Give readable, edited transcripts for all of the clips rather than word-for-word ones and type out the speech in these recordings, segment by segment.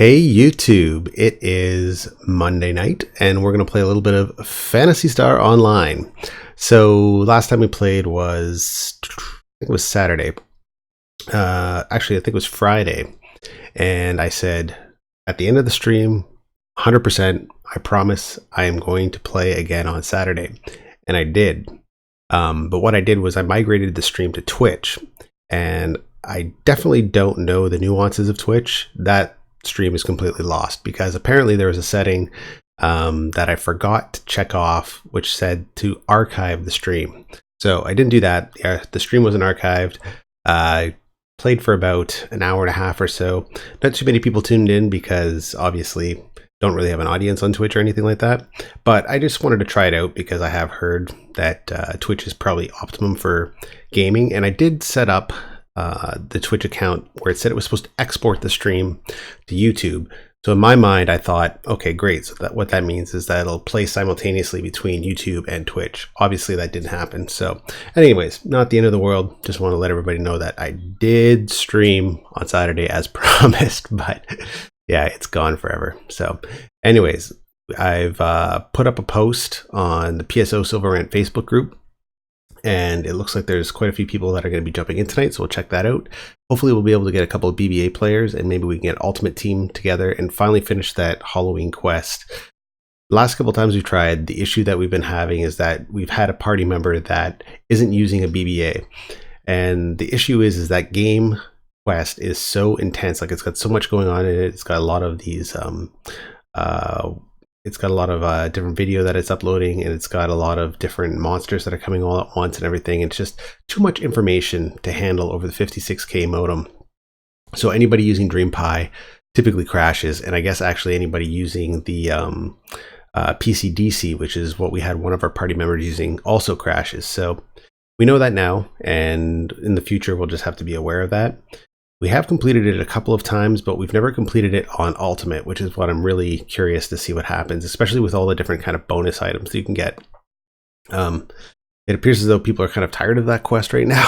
Hey YouTube, it is Monday night and we're going to play a little bit of Phantasy Star Online. So last time we played was, I think it was Saturday. Actually, I think it was Friday. And I said at the end of the stream, 100%, I promise I am going to play again on Saturday. And I did. But what I did was I migrated the stream to Twitch. And I definitely don't know the nuances of Twitch. That stream is completely lost because apparently there was a setting that I forgot to check off, which said to archive the stream. So I didn't do that. The stream wasn't archived. I played for about an hour and a half or so. Not too many people tuned in because obviously don't really have an audience on Twitch or anything like that. But I just wanted to try it out because I have heard that Twitch is probably optimum for gaming. And I did set up the Twitch account where it said it was supposed to export the stream to YouTube. So in my mind, I thought, okay, great. So what that means is that it'll play simultaneously between YouTube and Twitch. Obviously that didn't happen. So anyways, not the end of the world. Just want to let everybody know that I did stream on Saturday as promised, but yeah, it's gone forever. So anyways, I've put up a post on the PSO Silver Rant Facebook group. And it looks like there's quite a few people that are going to be jumping in tonight, so we'll check that out. Hopefully we'll be able to get a couple of BBA players, and maybe we can get Ultimate Team together and finally finish that Halloween quest. The last couple of times we've tried, the issue that we've been having is that we've had a party member that isn't using a BBA. And the issue is that game quest is so intense, like it's got so much going on in it. It's got a lot of these it's got a lot of different video that it's uploading, and it's got a lot of different monsters that are coming all at once and everything. It's just too much information to handle over the 56K modem. So anybody using DreamPi typically crashes, and I guess actually anybody using the PCDC, which is what we had one of our party members using, also crashes. So we know that now, and in the future we'll just have to be aware of that. We have completed it a couple of times, but we've never completed it on Ultimate, which is what I'm really curious to see what happens, especially with all the different kind of bonus items that you can get. It appears as though people are kind of tired of that quest right now.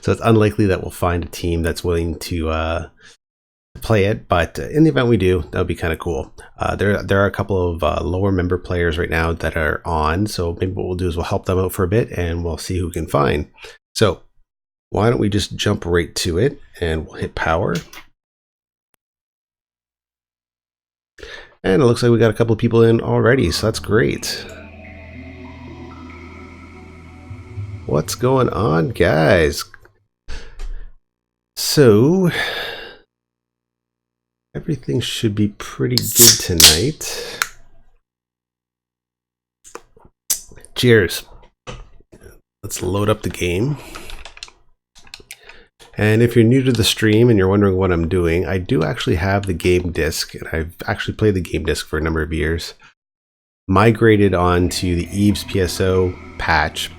So it's unlikely that we'll find a team that's willing to play it, but in the event we do, that would be kind of cool. There are a couple of lower member players right now that are on, so maybe what we'll do is we'll help them out for a bit and we'll see who we can find. So why don't we just jump right to it, and we'll hit power. And it looks like we got a couple of people in already, so that's great. What's going on, guys? So everything should be pretty good tonight. Cheers. Let's load up the game. And if you're new to the stream and you're wondering what I'm doing, I do actually have the game disc, and I've actually played the game disc for a number of years. Migrated onto the Eve's PSO patch,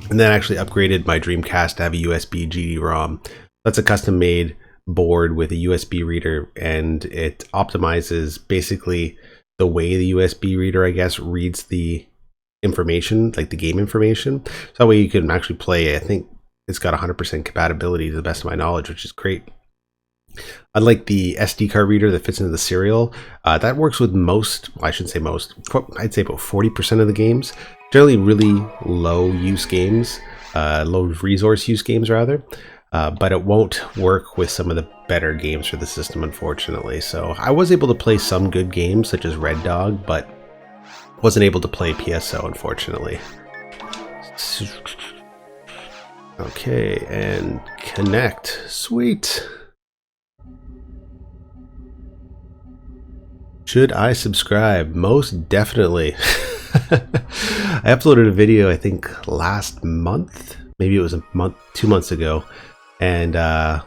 and then actually upgraded my Dreamcast to have a USB GD-ROM. That's a custom-made board with a USB reader, and it optimizes basically the way the USB reader, I guess, reads the information, like the game information. So that way you can actually play, I think, it's got 100% compatibility to the best of my knowledge, which is great. Unlike the SD card reader that fits into the serial, that works with most, well, I shouldn't say most, I'd say about 40% of the games. Generally really low use games, low resource use games rather, but it won't work with some of the better games for the system, unfortunately. So I was able to play some good games such as Red Dog, but wasn't able to play PSO, unfortunately. Okay, and connect. Sweet. Should I subscribe? Most definitely. I uploaded a video, I think last month. Maybe it was a month, 2 months ago. And I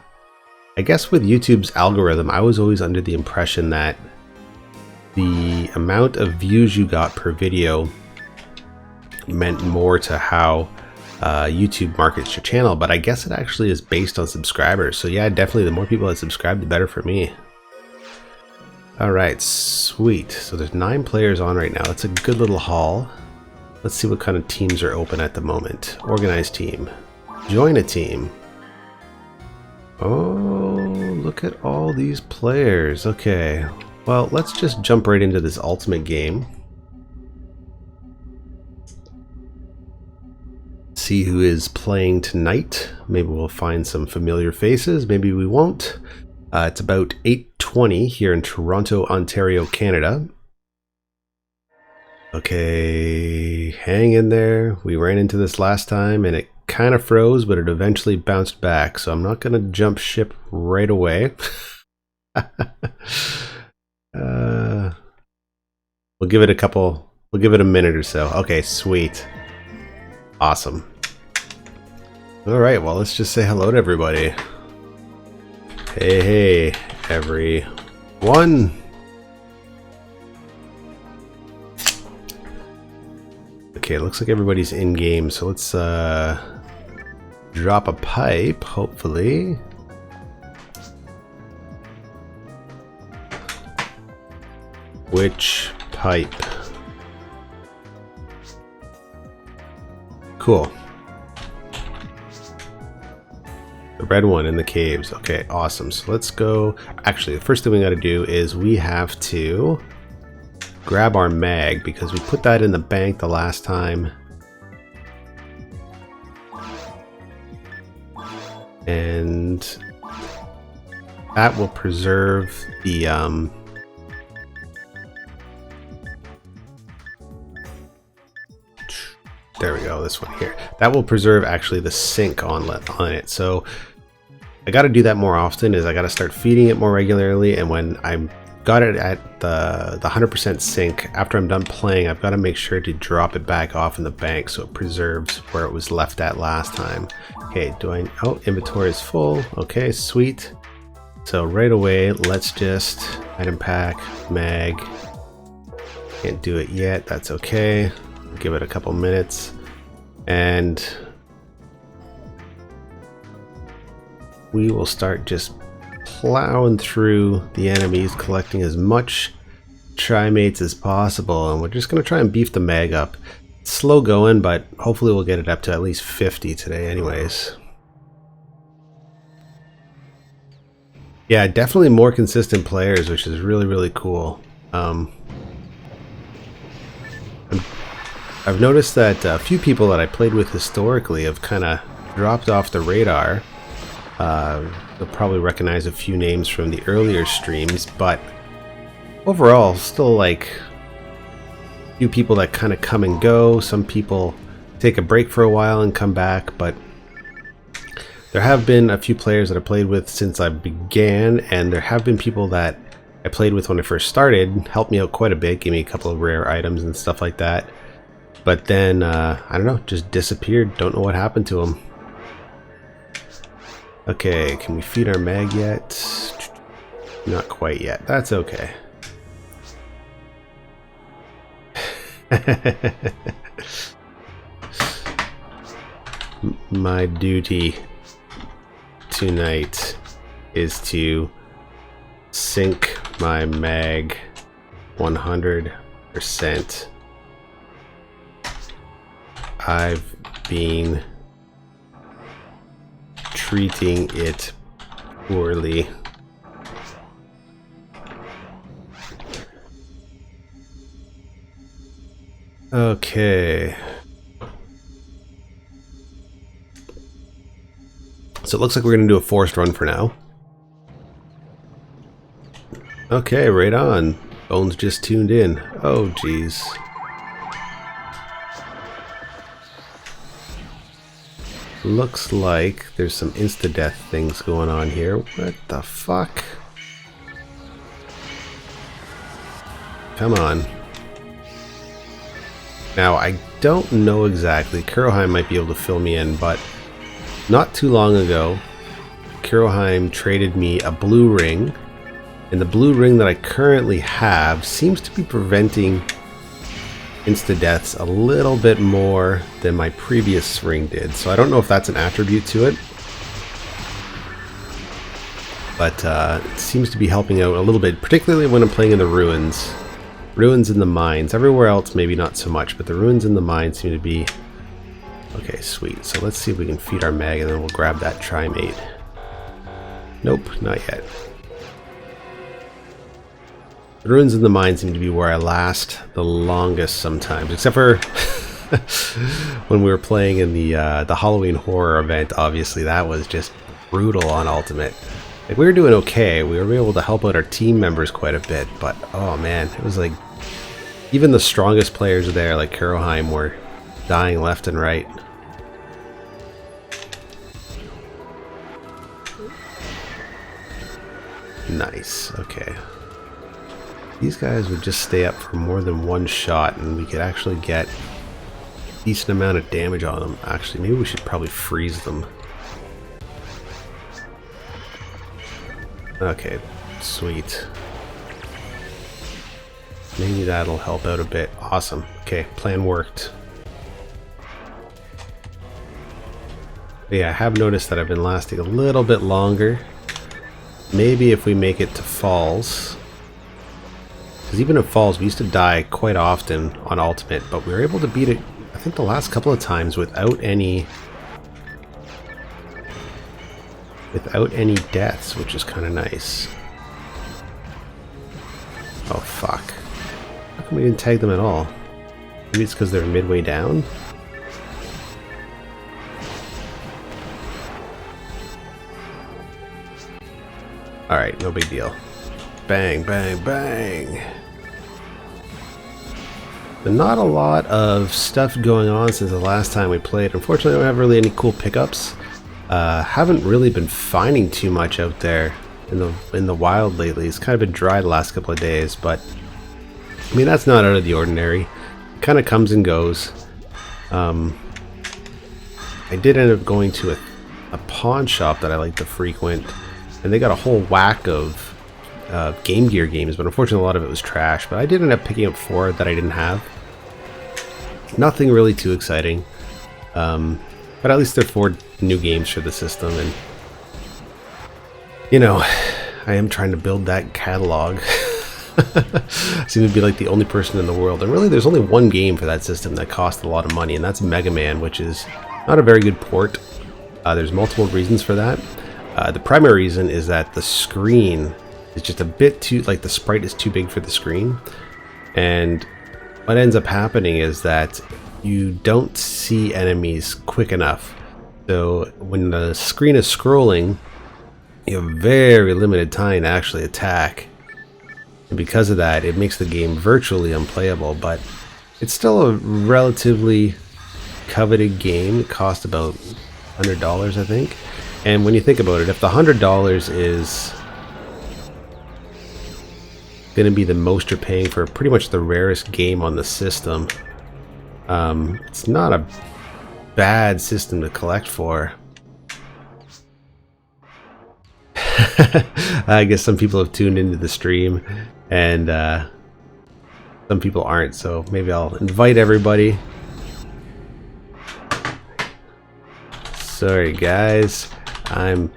guess with YouTube's algorithm, I was always under the impression that the amount of views you got per video meant more to how YouTube markets your channel, but I guess it actually is based on subscribers. So yeah, definitely the more people that subscribe, the better for me. All right, sweet. So there's 9 players on right now. It's a good little haul. Let's see what kind of teams are open at the moment. Organized team. Join a team. Oh, look at all these players. Okay, well, let's just jump right into this ultimate game. See who is playing tonight. Maybe we'll find some familiar faces, maybe we won't. It's about 8:20 here in Toronto, Ontario, Canada. Okay, hang in there. We ran into this last time and it kind of froze, but it eventually bounced back, so I'm not going to jump ship right away. We'll give it a minute or so. Okay, sweet. Awesome. Alright, well, let's just say hello to everybody. Hey, everyone. Okay, it looks like everybody's in game, so let's drop a pipe, hopefully. Which pipe? Cool. The red one in the caves. Okay, awesome. So let's go. Actually, the first thing we got to do is we have to grab our mag because we put that in the bank the last time. And that will preserve the there we go, this one here. That will preserve actually the sync on it. So I got to do that more often, is I got to start feeding it more regularly, and when I'm got it at the 100% sync, after I'm done playing, I've got to make sure to drop it back off in the bank so it preserves where it was left at last time. Okay, oh, inventory is full. Okay, sweet. So right away, let's just item pack, mag. Can't do it yet, that's okay. Give it a couple minutes, and we will start just plowing through the enemies, collecting as much trimates as possible, and we're just going to try and beef the mag up. It's slow going, but hopefully we'll get it up to at least 50 today anyways. Yeah, definitely more consistent players, which is really cool. I've noticed that a few people that I played with historically have kind of dropped off the radar. You'll probably recognize a few names from the earlier streams, but overall, still like a few people that kind of come and go. Some people take a break for a while and come back, but there have been a few players that I played with since I began, and there have been people that I played with when I first started, helped me out quite a bit, gave me a couple of rare items and stuff like that. But then, I don't know, just disappeared. Don't know what happened to him. Okay, can we feed our mag yet? Not quite yet. That's okay. My duty tonight is to sync my mag 100%. I've been treating it poorly. Okay. So it looks like we're going to do a forced run for now. Okay, right on. Bones just tuned in. Oh, geez. Looks like there's some insta-death things going on here. What the fuck? Come on. Now, I don't know exactly. Kuroheim might be able to fill me in, but not too long ago, Kuroheim traded me a blue ring, and the blue ring that I currently have seems to be preventing insta-deaths a little bit more than my previous ring did. So I don't know if that's an attribute to it, but it seems to be helping out a little bit, particularly when I'm playing in the ruins. Ruins in the mines. Everywhere else maybe not so much, but the ruins in the mines seem to be... Okay, sweet. So let's see if we can feed our mag and then we'll grab that trimate. Nope, not yet. The ruins in the mine seem to be where I last the longest sometimes, except for when we were playing in the Halloween horror event. Obviously, that was just brutal on Ultimate. Like, we were doing okay. We were able to help out our team members quite a bit, but oh man, it was like even the strongest players there, like Kuroheim, were dying left and right. Nice. Okay. These guys would just stay up for more than one shot, and we could actually get a decent amount of damage on them. Actually, maybe we should probably freeze them. Okay, sweet. Maybe that'll help out a bit. Awesome. Okay, plan worked. But yeah, I have noticed that I've been lasting a little bit longer. Maybe if we make it to Falls. Because even in Falls, we used to die quite often on Ultimate, but we were able to beat it, I think, the last couple of times without any deaths, which is kind of nice. Oh, fuck. How come we didn't tag them at all? Maybe it's because they're midway down? Alright, no big deal. Bang, bang, bang! But not a lot of stuff going on since the last time we played. Unfortunately, I don't have really any cool pickups. Haven't really been finding too much out there in the wild lately. It's kind of been dry the last couple of days, but I mean, that's not out of the ordinary. It kind of comes and goes. I did end up going to a pawn shop that I like to frequent, and they got a whole whack of Game Gear games, but unfortunately a lot of it was trash. But I did end up picking up 4 that I didn't have. Nothing really too exciting, but at least they're 4 new games for the system, and you know, I am trying to build that catalog. I seem to be like the only person in the world, and really there's only one game for that system that costs a lot of money, and that's Mega Man, which is not a very good port. There's multiple reasons for that. The primary reason is that the screen is just a bit too, like, the sprite is too big for the screen, and what ends up happening is that you don't see enemies quick enough. So when the screen is scrolling, you have very limited time to actually attack, and because of that, it makes the game virtually unplayable. But it's still a relatively coveted game. It costs about $100, I think. And when you think about it, if the $100 is going to be the most you're paying for pretty much the rarest game on the system, it's not a bad system to collect for. I guess some people have tuned into the stream, and some people aren't, so maybe I'll invite everybody. Sorry guys, I'm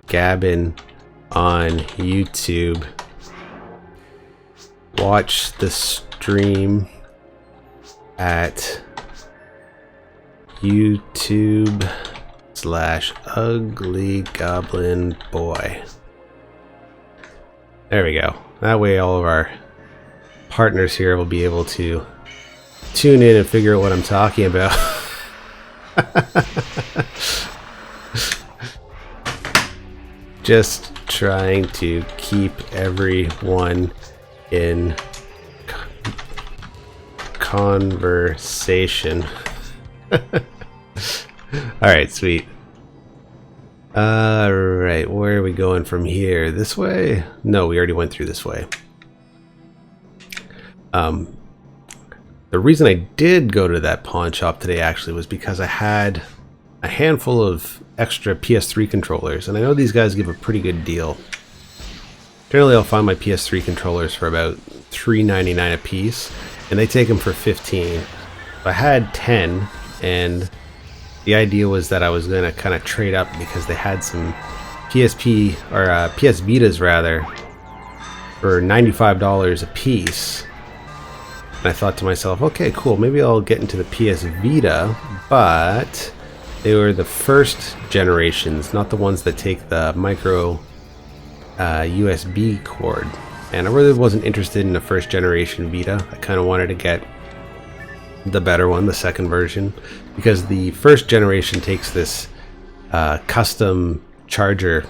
gabbing on YouTube. Watch the stream at YouTube/UglyGoblinBoy. There we go. That way all of our partners here will be able to tune in and figure out what I'm talking about. Just trying to keep everyone in conversation. Alright, sweet. Alright, where are we going from here? This way? No, we already went through this way. The reason I did go to that pawn shop today actually was because I had a handful of extra PS3 controllers, and I know these guys give a pretty good deal. Generally, I'll find my PS3 controllers for about $3.99 a piece, and they take them for $15. I had 10, and the idea was that I was going to kind of trade up because they had some PSP, or PS Vitas rather, for $95 a piece. And I thought to myself, okay, cool, maybe I'll get into the PS Vita, but They were the first generations, not the ones that take the micro USB cord. And I really wasn't interested in the first generation Vita. I kind of wanted to get the better one, the second version, because the first generation takes this custom charger,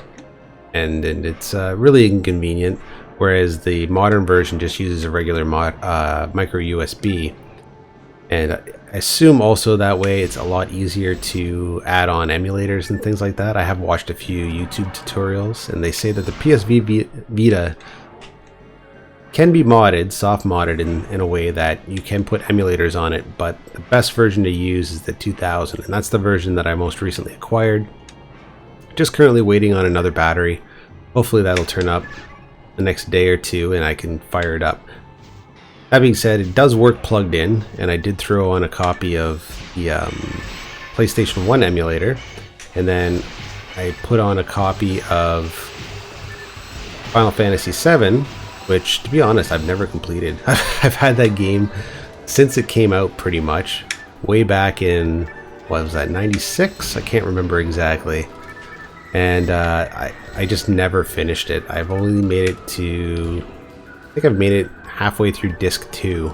and it's really inconvenient, whereas the modern version just uses a regular micro USB. And I assume also that way it's a lot easier to add on emulators and things like that. I have watched a few YouTube tutorials, and they say that the PSV Vita can be modded, soft modded in a way that you can put emulators on it, but the best version to use is the 2000, and that's the version that I most recently acquired. Just currently waiting on another battery. Hopefully that'll turn up the next day or two and I can fire it up. That being said, it does work plugged in, and I did throw on a copy of the PlayStation 1 emulator, and then I put on a copy of Final Fantasy VII, which, to be honest, I've never completed. I've had that game since it came out, pretty much. Way back in, what was that, 96? I can't remember exactly. And I just never finished it. I've only made it to, I think I've made it halfway through disc 2.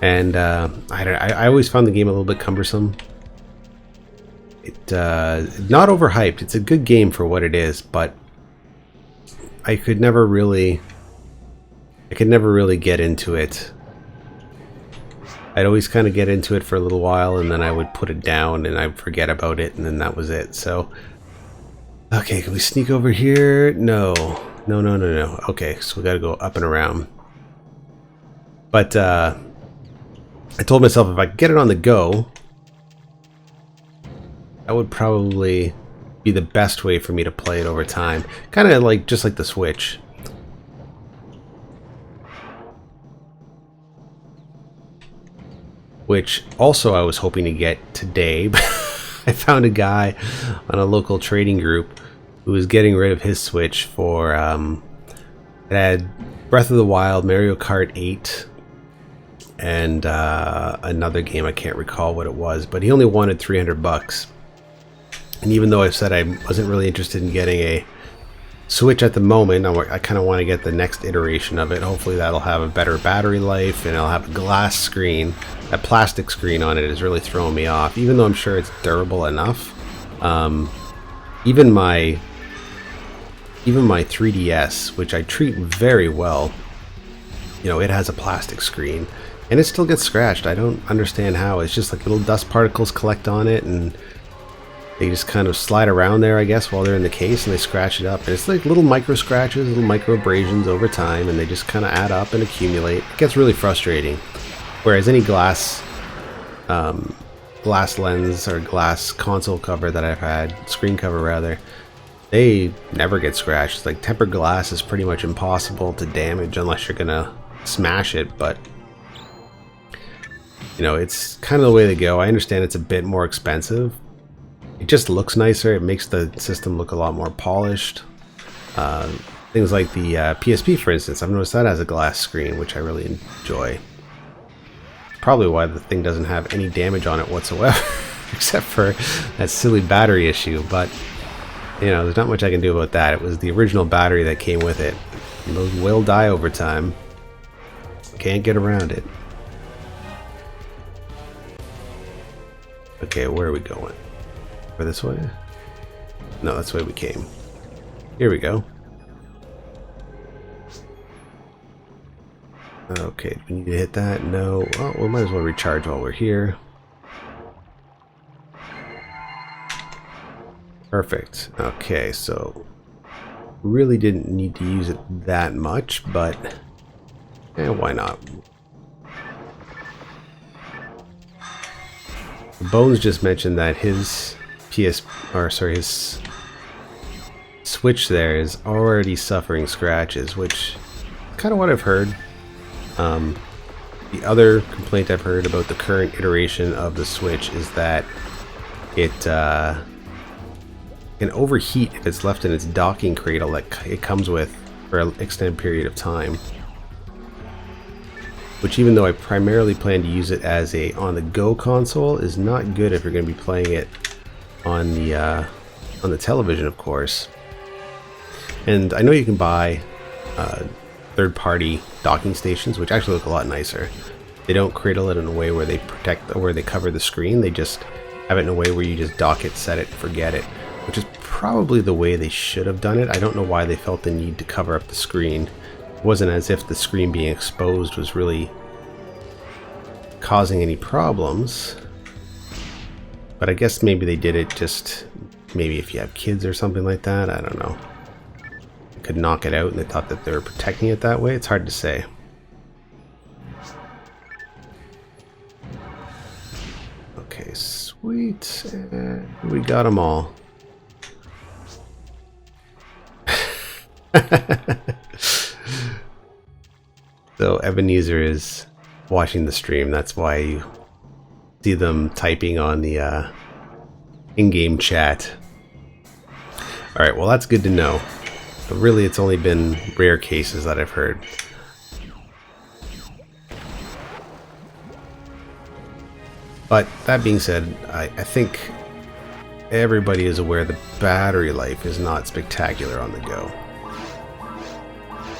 And I always found the game a little bit cumbersome. Not overhyped. It's a good game for what it is, but I could never really get into it. I'd always kind of get into it for a little while, and then I would put it down and I'd forget about it, and then that was it. So, okay, can we sneak over here? No. Okay, so we gotta go up and around. But I told myself if I could get it on the go, that would probably be the best way for me to play it over time. Kind of like, just like the Switch. Which also I was hoping to get today, but I found a guy on a local trading group who was getting rid of his Switch for, it had Breath of the Wild, Mario Kart 8, and another game, I can't recall what it was, but he only wanted $300. And even though I said I wasn't really interested in getting a Switch at the moment, I kind of want to get the next iteration of it. Hopefully that'll have a better battery life, and it'll have a glass screen. That plastic screen on it is really throwing me off, even though I'm sure it's durable enough. Even my 3DS, which I treat very well, you know, it has a plastic screen, and it still gets scratched. I don't understand how. It's just like little dust particles collect on it, and they just kind of slide around there, I guess, while they're in the case, and they scratch it up. And it's like little micro scratches, little micro abrasions over time, and they just kind of add up and accumulate. It gets really frustrating. Whereas any glass lens or glass console cover that I've had, screen cover rather, they never get scratched. It's like tempered glass is pretty much impossible to damage unless you're gonna smash it, but you know, it's kind of the way to go. I understand it's a bit more expensive. It just looks nicer. It makes the system look a lot more polished. Things like the PSP, for instance, I've noticed that has a glass screen, which I really enjoy. Probably why the thing doesn't have any damage on it whatsoever, except for that silly battery issue. But you know, there's not much I can do about that. It was the original battery that came with it, and those will die over time. Can't get around it. Okay, where are we going? Over this way? No, that's the way we came. Here we go. Okay, do we need to hit that? No. Well, we might as well recharge while we're here. Perfect. Okay, so really didn't need to use it that much, but why not? Bones just mentioned that his his Switch there is already suffering scratches, which is kind of what I've heard. The other complaint I've heard about the current iteration of the Switch is that it can overheat if it's left in its docking cradle that it comes with for an extended period of time. Which, even though I primarily plan to use it as a on-the-go console, is not good if you're going to be playing it on the television, of course. And I know you can buy third-party docking stations, which actually look a lot nicer. They don't cradle it in a way where they protect or where they cover the screen. They just have it in a way where you just dock it, set it, forget it, which is probably the way they should have done it. I don't know why they felt the need to cover up the screen. It wasn't as if the screen being exposed was really causing any problems. But I guess maybe they did it just, maybe if you have kids or something like that, I don't know. They could knock it out and they thought that they were protecting it that way. It's hard to say. Okay, sweet. And we got them all. So Ebenezer is watching the stream. That's why you see them typing on the in-game chat. Alright, well that's good to know. But really it's only been rare cases that I've heard. But that being said, I think everybody is aware the battery life is not spectacular on the go.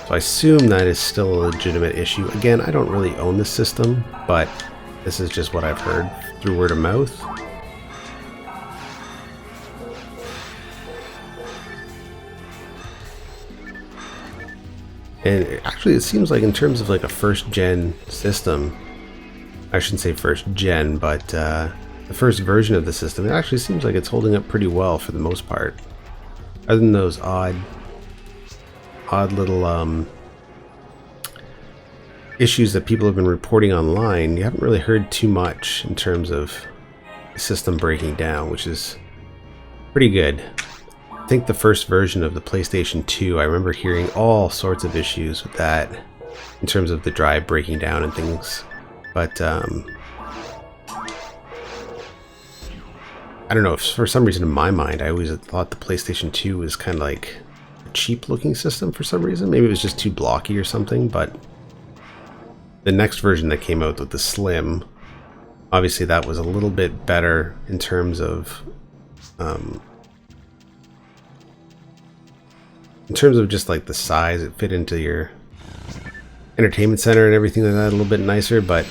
So I assume that is still a legitimate issue. Again, I don't really own this system, but this is just what I've heard through word of mouth. And actually it seems like in terms of like a first gen system, I shouldn't say first gen, but the first version of the system, it actually seems like it's holding up pretty well for the most part. Other than those odd little issues that people have been reporting online, you haven't really heard too much in terms of the system breaking down, which is pretty good. I think the first version of the PlayStation 2, I remember hearing all sorts of issues with that in terms of the drive breaking down and things. But I don't know, for some reason in my mind I always thought the PlayStation 2 was kind of like a cheap looking system for some reason. Maybe it was just too blocky or something, but the next version that came out with the Slim, obviously that was a little bit better in terms of just like the size. It fit into your entertainment center and everything like that a little bit nicer, but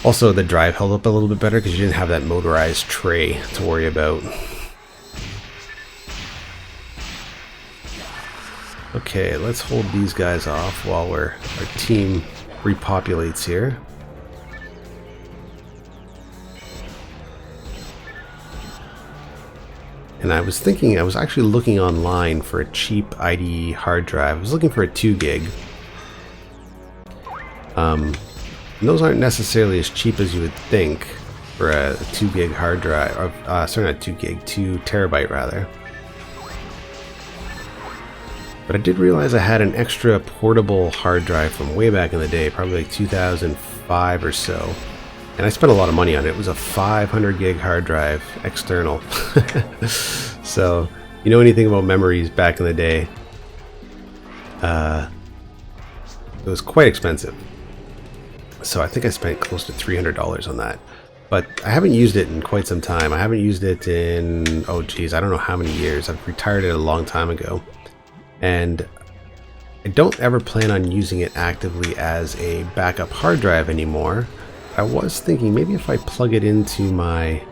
also the drive held up a little bit better because you didn't have that motorized tray to worry about. Okay, let's hold these guys off while our team repopulates here. And I was thinking, I was actually looking online for a cheap IDE hard drive. I was looking for a 2 gig. And those aren't necessarily as cheap as you would think for a 2 gig hard drive, or, sorry, not 2 gig, 2 terabyte rather. But I did realize I had an extra portable hard drive from way back in the day, probably like 2005 or so. And I spent a lot of money on it. It was a 500 gig hard drive, external. So, you know anything about memories back in the day, it was quite expensive. So I think I spent close to $300 on that. But I haven't used it in quite some time. I haven't used it in, oh geez, I don't know how many years. I've retired it a long time ago. And I don't ever plan on using it actively as a backup hard drive anymore. I was thinking maybe if I plug it into my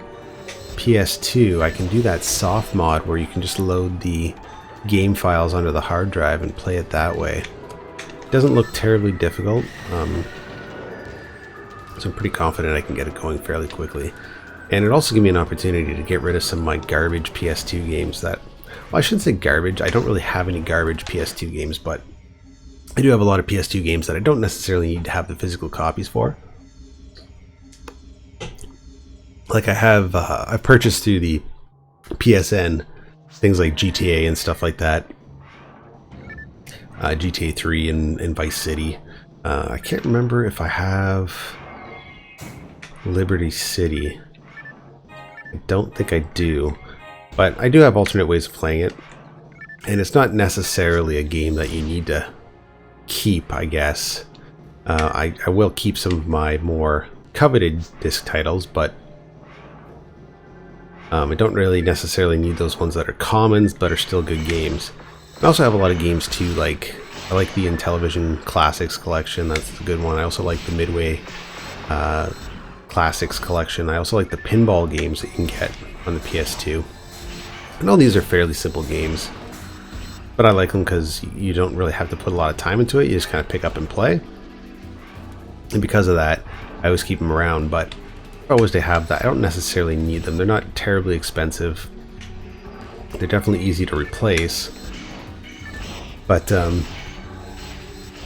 PS2, I can do that soft mod where you can just load the game files onto the hard drive and play it that way. It doesn't look terribly difficult. So I'm pretty confident I can get it going fairly quickly. And it also gives me an opportunity to get rid of some of my garbage PS2 games that, well, I shouldn't say garbage. I don't really have any garbage PS2 games, but I do have a lot of PS2 games that I don't necessarily need to have the physical copies for. Like I have, I purchased through the PSN things like GTA and stuff like that. GTA 3 and Vice City. I can't remember if I have Liberty City. I don't think I do, but I do have alternate ways of playing it, and it's not necessarily a game that you need to keep, I guess. I will keep some of my more coveted disc titles, but I don't really necessarily need those ones that are commons, but are still good games. I also have a lot of games too, like I like the Intellivision Classics collection. That's a good one. I also like the Midway Classics collection. I also like the pinball games that you can get on the PS2. And all these are fairly simple games, but I like them because you don't really have to put a lot of time into it. You just kind of pick up and play. And because of that, I always keep them around, but if I was to have that, I don't necessarily need them. They're not terribly expensive. They're definitely easy to replace. But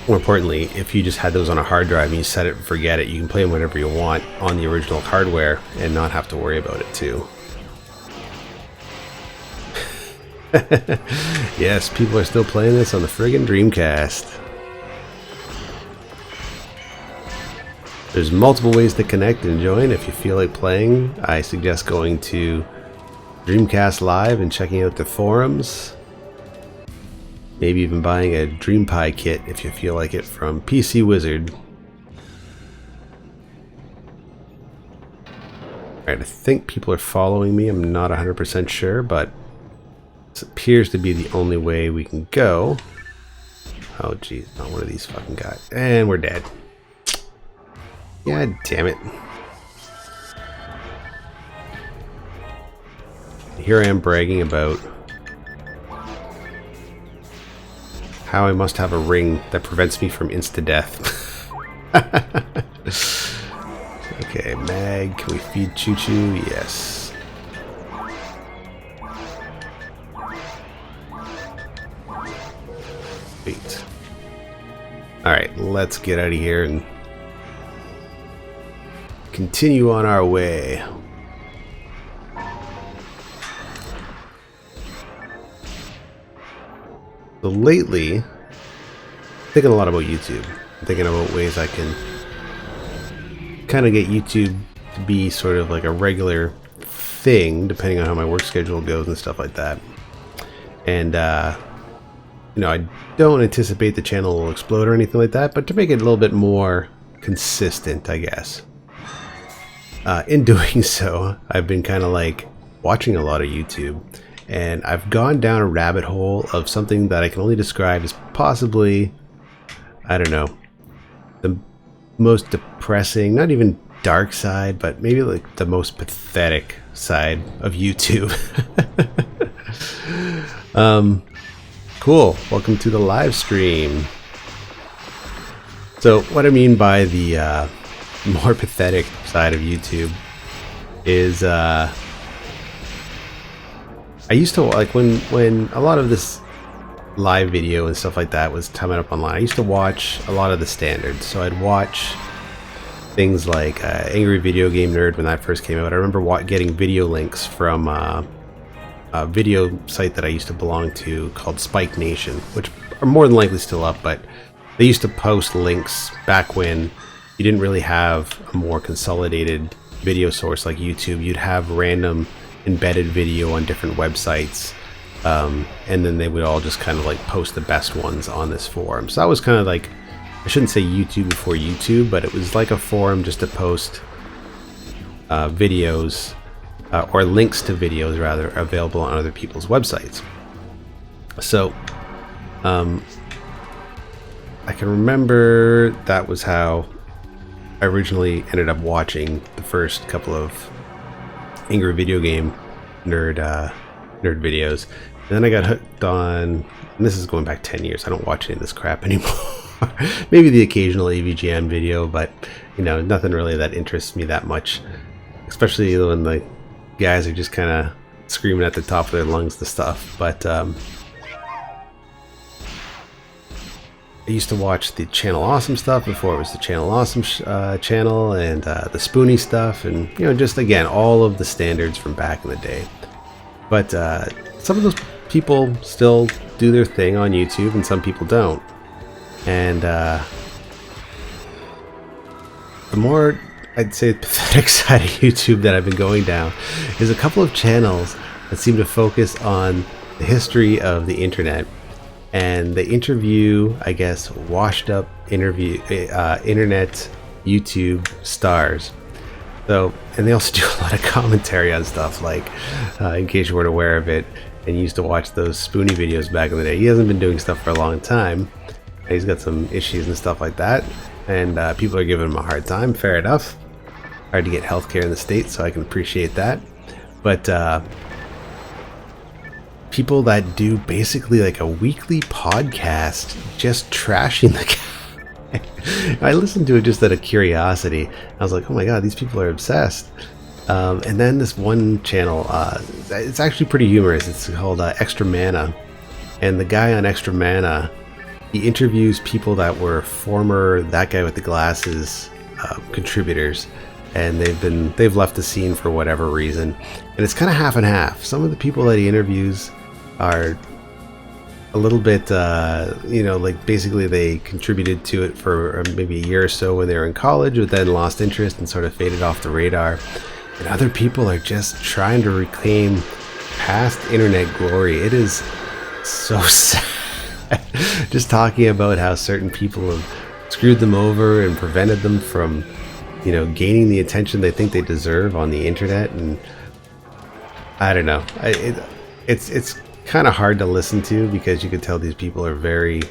more importantly, if you just had those on a hard drive and you set it and forget it, you can play them whenever you want on the original hardware and not have to worry about it too. Yes, people are still playing this on the friggin' Dreamcast. There's multiple ways to connect and join. If you feel like playing, I suggest going to Dreamcast Live and checking out the forums. Maybe even buying a DreamPi kit if you feel like it from PC Wizard. Alright, I think people are following me. I'm not 100% sure, but this appears to be the only way we can go. Oh geez, not one of these fucking guys. And we're dead. God damn it. Here I am bragging about how I must have a ring that prevents me from insta-death. Okay, Mag, can we feed Choo Choo? Yes. Sweet. Alright, let's get out of here and continue on our way. So lately, I'm thinking a lot about YouTube. I'm thinking about ways I can kind of get YouTube to be sort of like a regular thing, depending on how my work schedule goes and stuff like that. And you know, I don't anticipate the channel will explode or anything like that, but to make it a little bit more consistent, I guess. In doing so, I've been kind of like watching a lot of YouTube, and I've gone down a rabbit hole of something that I can only describe as possibly, I don't know, the most depressing, not even dark side, but maybe like the most pathetic side of YouTube. Cool, welcome to the live stream. So what I mean by the more pathetic side of YouTube is I used to like when a lot of this live video and stuff like that was coming up online, I used to watch a lot of the standards. So I'd watch things like Angry Video Game Nerd when that first came out. I remember getting video links from a video site that I used to belong to called Spike Nation, which are more than likely still up, but they used to post links back when you didn't really have a more consolidated video source like YouTube. You'd have random embedded video on different websites, and then they would all just kind of like post the best ones on this forum. So that was kind of like, I shouldn't say YouTube before YouTube, but it was like a forum just to post videos or links to videos rather available on other people's websites. So I can remember that was how I originally ended up watching the first couple of Angry Video Game Nerd videos. And then I got hooked on, and this is going back 10 years, I don't watch any of this crap anymore. Maybe the occasional AVGN video, but you know, nothing really that interests me that much. Especially when the guys are just kind of screaming at the top of their lungs the stuff. But I used to watch the Channel Awesome stuff before it was the Channel Awesome channel, and the Spoonie stuff, and you know, just again all of the standards from back in the day. But some of those people still do their thing on YouTube, and some people don't. And the more, I'd say, pathetic side of YouTube that I've been going down is a couple of channels that seem to focus on the history of the internet. And they interview, I guess, washed up internet YouTube stars. So, and they also do a lot of commentary on stuff, like, in case you weren't aware of it, and you used to watch those Spoonie videos back in the day. He hasn't been doing stuff for a long time. He's got some issues and stuff like that, and people are giving him a hard time. Fair enough. Hard to get healthcare in the States, so I can appreciate that. But people that do basically like a weekly podcast just trashing the guy. I listened to it just out of curiosity. I was like, oh my god, these people are obsessed. And then this one channel, it's actually pretty humorous. It's called Extra Mana. And the guy on Extra Mana, he interviews people that were former That Guy with the Glasses contributors. And they've left the scene for whatever reason. And it's kind of half and half. Some of the people that he interviews are a little bit, like basically they contributed to it for maybe a year or so when they were in college, but then lost interest and sort of faded off the radar. And other people are just trying to reclaim past internet glory. It is so sad. Just talking about how certain people have screwed them over and prevented them from, gaining the attention they think they deserve on the internet. And I don't know. It's kind of hard to listen to because you can tell these people are very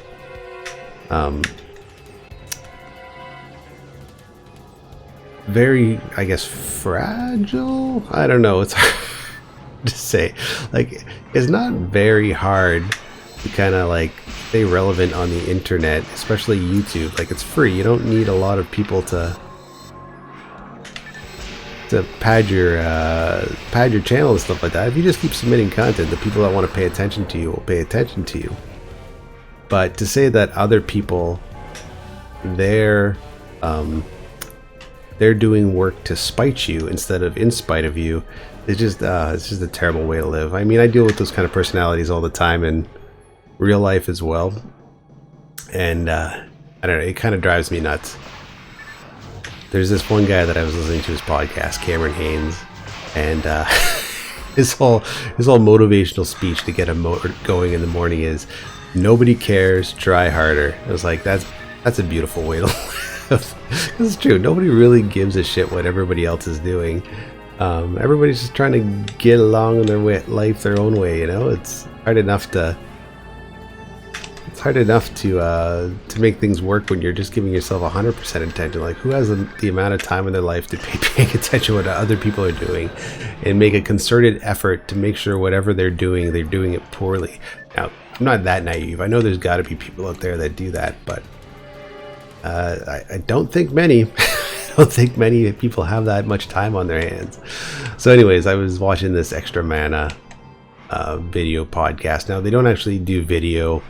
very, I guess, fragile. I don't know, it's hard to say. Like, it's not very hard to kind of like stay relevant on the internet, especially YouTube. Like, it's free. You don't need a lot of people to pad your channel and stuff like that. If you just keep submitting content, the people that want to pay attention to you will pay attention to you. But to say that other people, they're doing work to spite you instead of in spite of you, it's just a terrible way to live. I mean, I deal with those kind of personalities all the time in real life as well, and I don't know, it kind of drives me nuts. There's this one guy that I was listening to his podcast, Cameron Haynes, and his whole motivational speech to get him going in the morning is, "Nobody cares, try harder." I was like, that's a beautiful way to live. It's true. Nobody really gives a shit what everybody else is doing. Everybody's just trying to get along in their life their own way. It's hard enough to make things work when you're just giving yourself 100% attention. Like, who has the amount of time in their life to paying attention to what other people are doing and make a concerted effort to make sure whatever they're doing it poorly? Now, I'm not that naive. I know there's got to be people out there that do that, but I don't think many. I don't think many people have that much time on their hands. So anyways, I was watching this Extra Mana video podcast. Now, they don't actually do video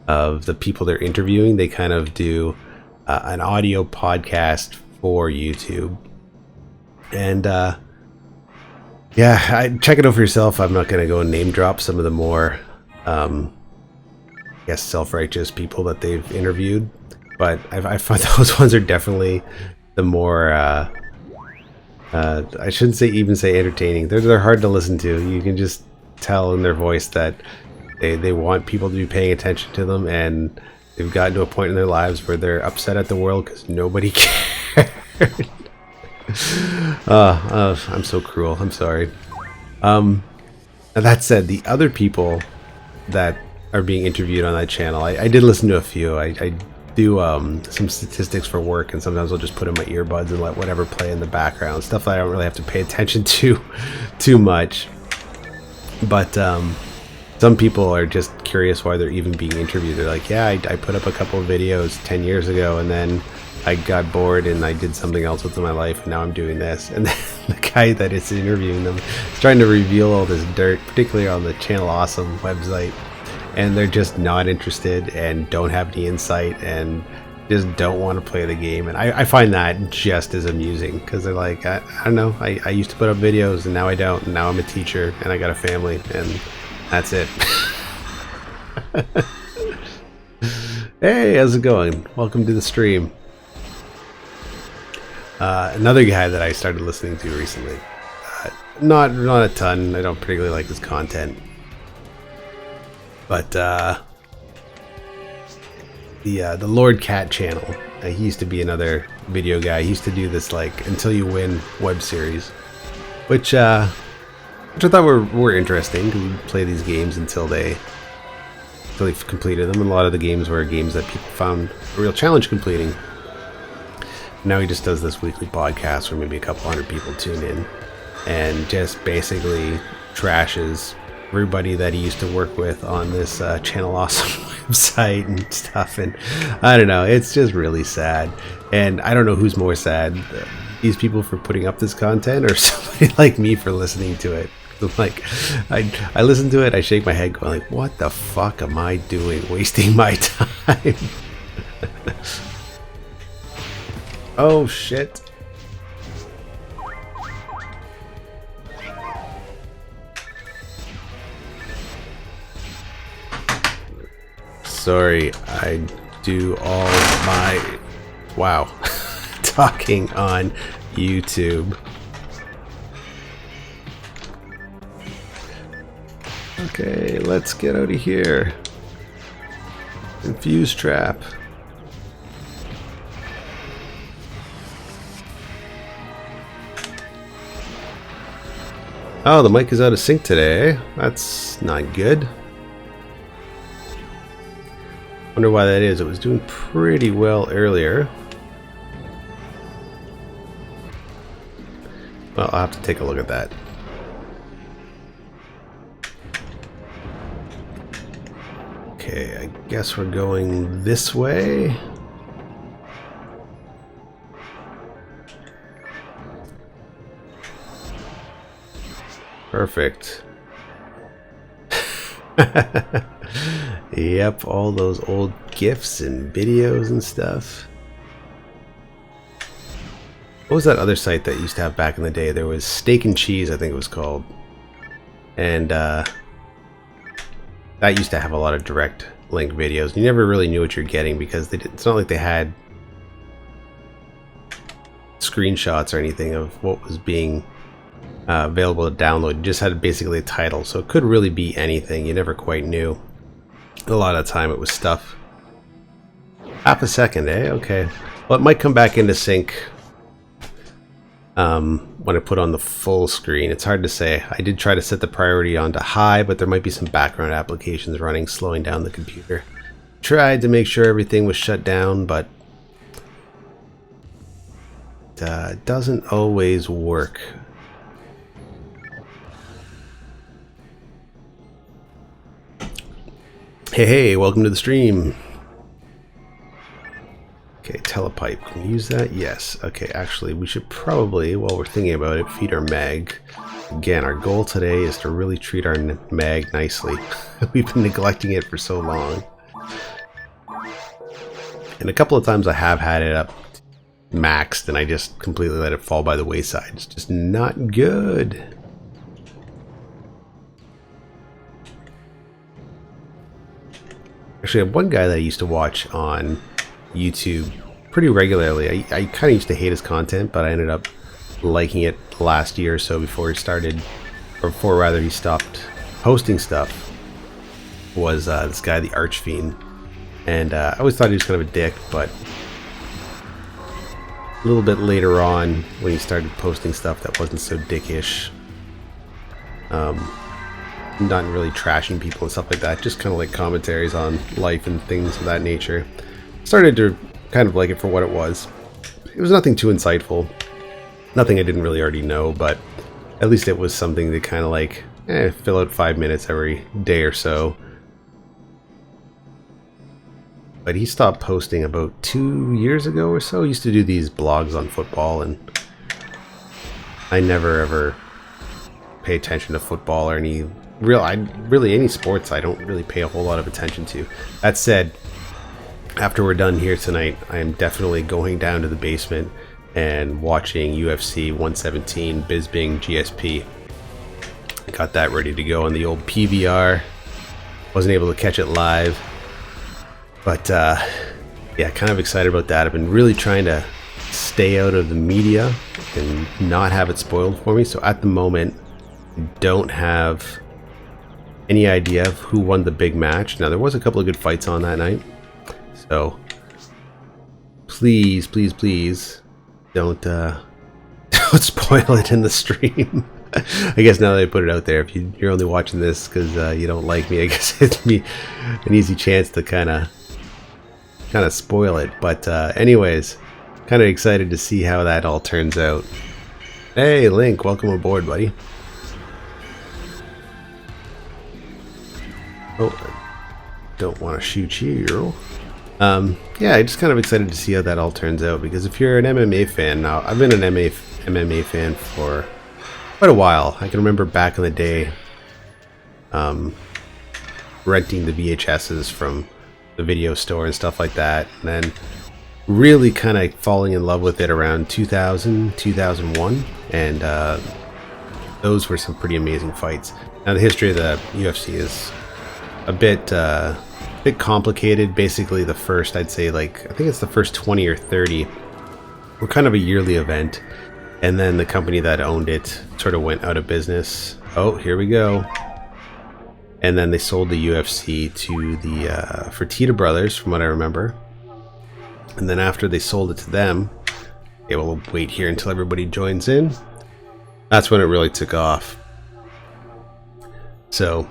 of the people they're interviewing. They kind of do an audio podcast for YouTube. And check it out for yourself. I'm not going to go and name drop some of the more self-righteous people that they've interviewed, but I find those ones are definitely the more I shouldn't say entertaining. They're hard to listen to. You can just tell in their voice that they want people to be paying attention to them, and they've gotten to a point in their lives where they're upset at the world because nobody cares. I'm so cruel. I'm sorry. That said, the other people that are being interviewed on that channel, I did listen to a few. I do some statistics for work, and sometimes I'll just put in my earbuds and let whatever play in the background, stuff that I don't really have to pay attention to too much. But some people are just curious why they're even being interviewed. They're like, yeah, I put up a couple of videos 10 years ago, and then I got bored and I did something else with my life, and now I'm doing this. And then the guy that is interviewing them is trying to reveal all this dirt, particularly on the Channel Awesome website, and they're just not interested and don't have any insight and just don't want to play the game. And I find that just as amusing, because they're like, I don't know, I used to put up videos and now I don't, and now I'm a teacher and I got a family and that's it. Hey, how's it going? Welcome to the stream. Another guy that I started listening to recently. Not a ton. I don't particularly like his content. But the Lord Cat channel. He used to be another video guy. He used to do this like Until You Win web series, which I thought were interesting. We play these games until they've completed them. And a lot of the games were games that people found a real challenge completing. Now he just does this weekly podcast where maybe a couple hundred people tune in and just basically trashes everybody that he used to work with on this Channel Awesome website and stuff. And I don't know, it's just really sad. And I don't know who's more sad, these people for putting up this content or somebody like me for listening to it. Like, I listen to it, I shake my head going like, what the fuck am I doing wasting my time? Oh shit. Sorry, I do all my talking on YouTube. Okay, let's get out of here. Infuse trap. Oh, the mic is out of sync today. That's not good. Wonder why that is. It was doing pretty well earlier. Well, I'll have to take a look at that. Okay, I guess we're going this way. Perfect. Yep, all those old GIFs and videos and stuff. What was that other site that used to have back in the day? There was Steak and Cheese, I think it was called. And that used to have a lot of direct link videos. You never really knew what you're getting because it's not like they had screenshots or anything of what was being available to download. You just had basically a title, so it could really be anything. You never quite knew. A lot of the time it was stuff. Half a second, eh? Okay. Well, it might come back into sync when I put on the full screen. It's hard to say. I did try to set the priority on to high, but there might be some background applications running, slowing down the computer. Tried to make sure everything was shut down, but it doesn't always work. Hey, welcome to the stream. Okay, telepipe. Can we use that? Yes. Okay, actually, we should probably, while we're thinking about it, feed our mag. Again, our goal today is to really treat our mag nicely. We've been neglecting it for so long. And a couple of times I have had it up maxed and I just completely let it fall by the wayside. It's just not good. Actually, I have one guy that I used to watch on YouTube pretty regularly. I kind of used to hate his content, but I ended up liking it last year or so before he started, or before rather he stopped posting stuff, was this guy, the Archfiend. And I always thought he was kind of a dick, but a little bit later on, when he started posting stuff that wasn't so dickish, not really trashing people and stuff like that, just kind of like commentaries on life and things of that nature, started to kind of like it for what it was. It was nothing too insightful, nothing I didn't really already know, but at least it was something to kind of like fill out 5 minutes every day or so. But he stopped posting about 2 years ago or so. He used to do these blogs on football, and I never ever pay attention to football or any really any sports. I don't really pay a whole lot of attention to. That said, after we're done here tonight, I am definitely going down to the basement and watching UFC 117 Bisping GSP. I got that ready to go on the old PVR. Wasn't able to catch it live, but yeah, kind of excited about that. I've been really trying to stay out of the media and not have it spoiled for me. So at the moment, I don't have any idea of who won the big match. Now, there was a couple of good fights on that night, so please, please, please don't don't spoil it in the stream. I guess now that I put it out there, if you're only watching this because you don't like me, I guess it'd be an easy chance to kind of spoil it. But anyways, kind of excited to see how that all turns out. Hey Link, welcome aboard, buddy. Oh, I don't want to shoot you. Yeah, I'm just kind of excited to see how that all turns out, because if you're an MMA fan now, I've been an MMA fan for quite a while. I can remember back in the day renting the VHSs from the video store and stuff like that, and then really kind of falling in love with it around 2000, 2001, and those were some pretty amazing fights. Now the history of the UFC is a bit complicated. Basically the first, I'd say, like, I think it's the first 20 or 30 were kind of a yearly event, and then the company that owned it sort of went out of business. Oh, here we go. And then they sold the UFC to the Fertitta brothers, from what I remember. And then after they sold it to them, okay, we'll wait here until everybody joins in. That's when it really took off. So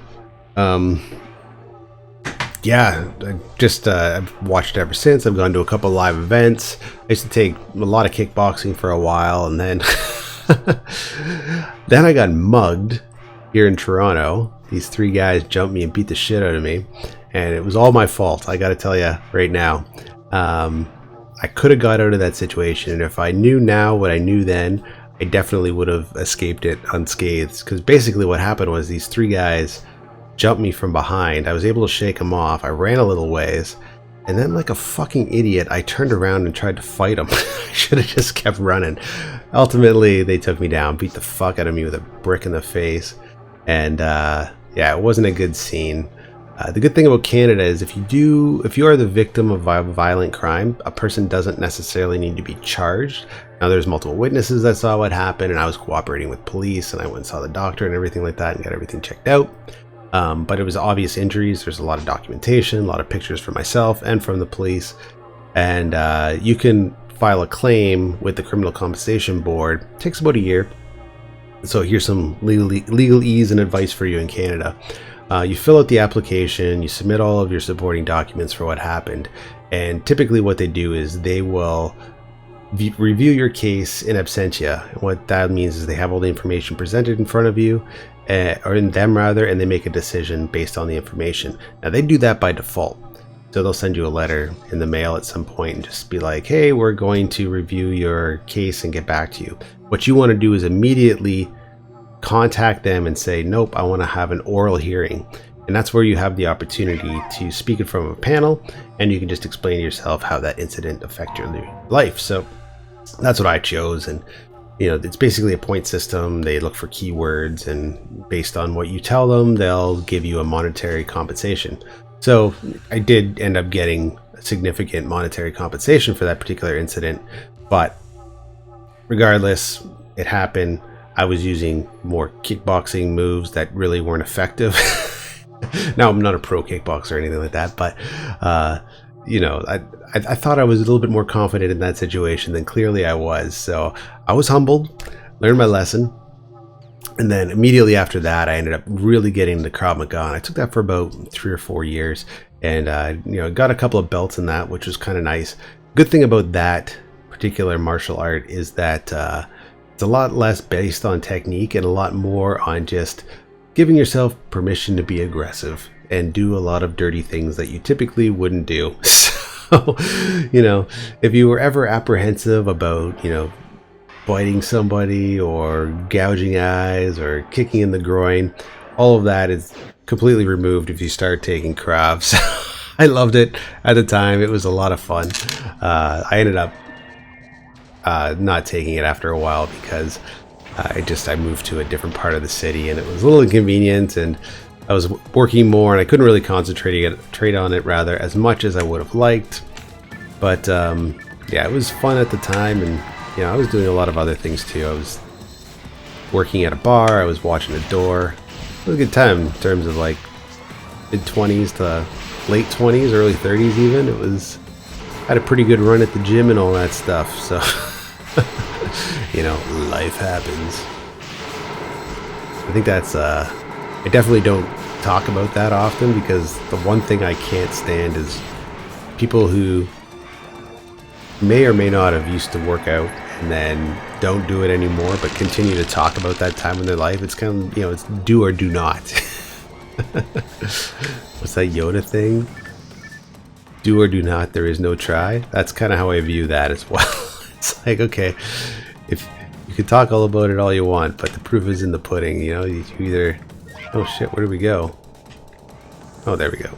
yeah, I've watched it ever since. I've gone to a couple live events. I used to take a lot of kickboxing for a while, and then then I got mugged here in Toronto. These three guys jumped me and beat the shit out of me, and it was all my fault. I got to tell you right now. I could have got out of that situation, and if I knew now what I knew then, I definitely would have escaped it unscathed. Because basically what happened was these three guys jumped me from behind. I was able to shake them off. I ran a little ways, and then, like a fucking idiot, I turned around and tried to fight them. I should have just kept running. Ultimately, they took me down, beat the fuck out of me with a brick in the face, and yeah, it wasn't a good scene. The good thing about Canada is if you are the victim of violent crime, a person doesn't necessarily need to be charged. Now, there's multiple witnesses that saw what happened, and I was cooperating with police, and I went and saw the doctor and everything like that and got everything checked out. But it was obvious injuries. There's a lot of documentation, a lot of pictures from myself and from the police, and you can file a claim with the Criminal Compensation Board. It takes about a year. So here's some legal ease and advice for you in Canada. You fill out the application, you submit all of your supporting documents for what happened, and typically what they do is they will review your case in absentia. What that means is they have all the information presented in front of you, or in them rather, and they make a decision based on the information. Now they do that by default, so they'll send you a letter in the mail at some point and just be like, hey, we're going to review your case and get back to you. What you want to do is immediately contact them and say, nope, I want to have an oral hearing. And that's where you have the opportunity to speak in front of a panel, and you can just explain to yourself how that incident affected your life. So that's what I chose, and you know, it's basically a point system. They look for keywords, and based on what you tell them, they'll give you a monetary compensation. So I did end up getting significant monetary compensation for that particular incident, but regardless, it happened. I was using more kickboxing moves that really weren't effective. Now, I'm not a pro kickboxer or anything like that, but you know, I thought I was a little bit more confident in that situation than clearly I was. So I was humbled, learned my lesson, and then immediately after that, I ended up really getting the Krav Maga. I took that for about 3 or 4 years, and you know, got a couple of belts in that, which was kind of nice. Good thing about that particular martial art is that it's a lot less based on technique and a lot more on just giving yourself permission to be aggressive and do a lot of dirty things that you typically wouldn't do. So, you know, if you were ever apprehensive about, you know, biting somebody or gouging eyes or kicking in the groin, all of that is completely removed if you start taking Krav. So I loved it at the time. It was a lot of fun. I ended up not taking it after a while because I moved to a different part of the city, and it was a little inconvenient, and I was working more, and I couldn't really concentrate on it rather as much as I would have liked. But yeah, it was fun at the time, and you know, I was doing a lot of other things too. I was working at a bar, I was watching a door. It was a good time in terms of like mid-20s to late 20s, early 30s even. It was had a pretty good run at the gym and all that stuff. So, you know, life happens. I think that's, I definitely don't talk about that often, because the one thing I can't stand is people who may or may not have used to work out and then don't do it anymore, but continue to talk about that time in their life. It's kind of, you know, it's do or do not. What's that Yoda thing? Do or do not, there is no try. That's kind of how I view that as well. It's like, okay, if you can talk all about it all you want, but the proof is in the pudding, you know. You either, oh shit, where do we go? Oh, there we go.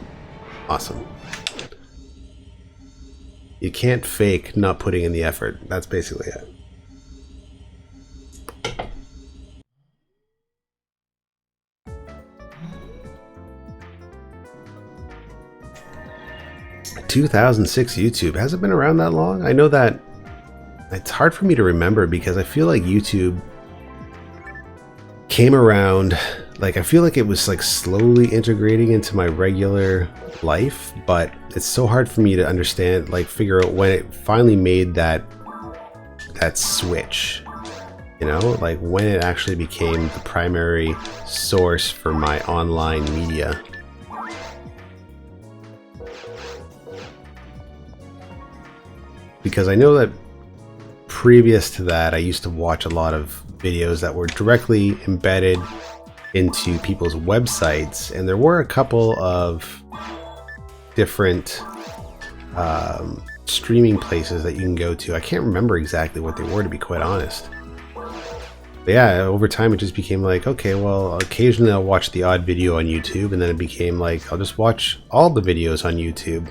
Awesome. You can't fake not putting in the effort. That's basically it. ...2006 YouTube. Has it been around that long? I know that it's hard for me to remember, because I feel like YouTube came around, like, I feel like it was like slowly integrating into my regular life, but it's so hard for me to understand, like figure out when it finally made that switch, you know, like when it actually became the primary source for my online media. Because I know that previous to that, I used to watch a lot of videos that were directly embedded into people's websites, and there were a couple of different streaming places that you can go to. I can't remember exactly what they were, to be quite honest. But yeah, over time it just became like, okay, well, occasionally I'll watch the odd video on YouTube, and then it became like, I'll just watch all the videos on YouTube.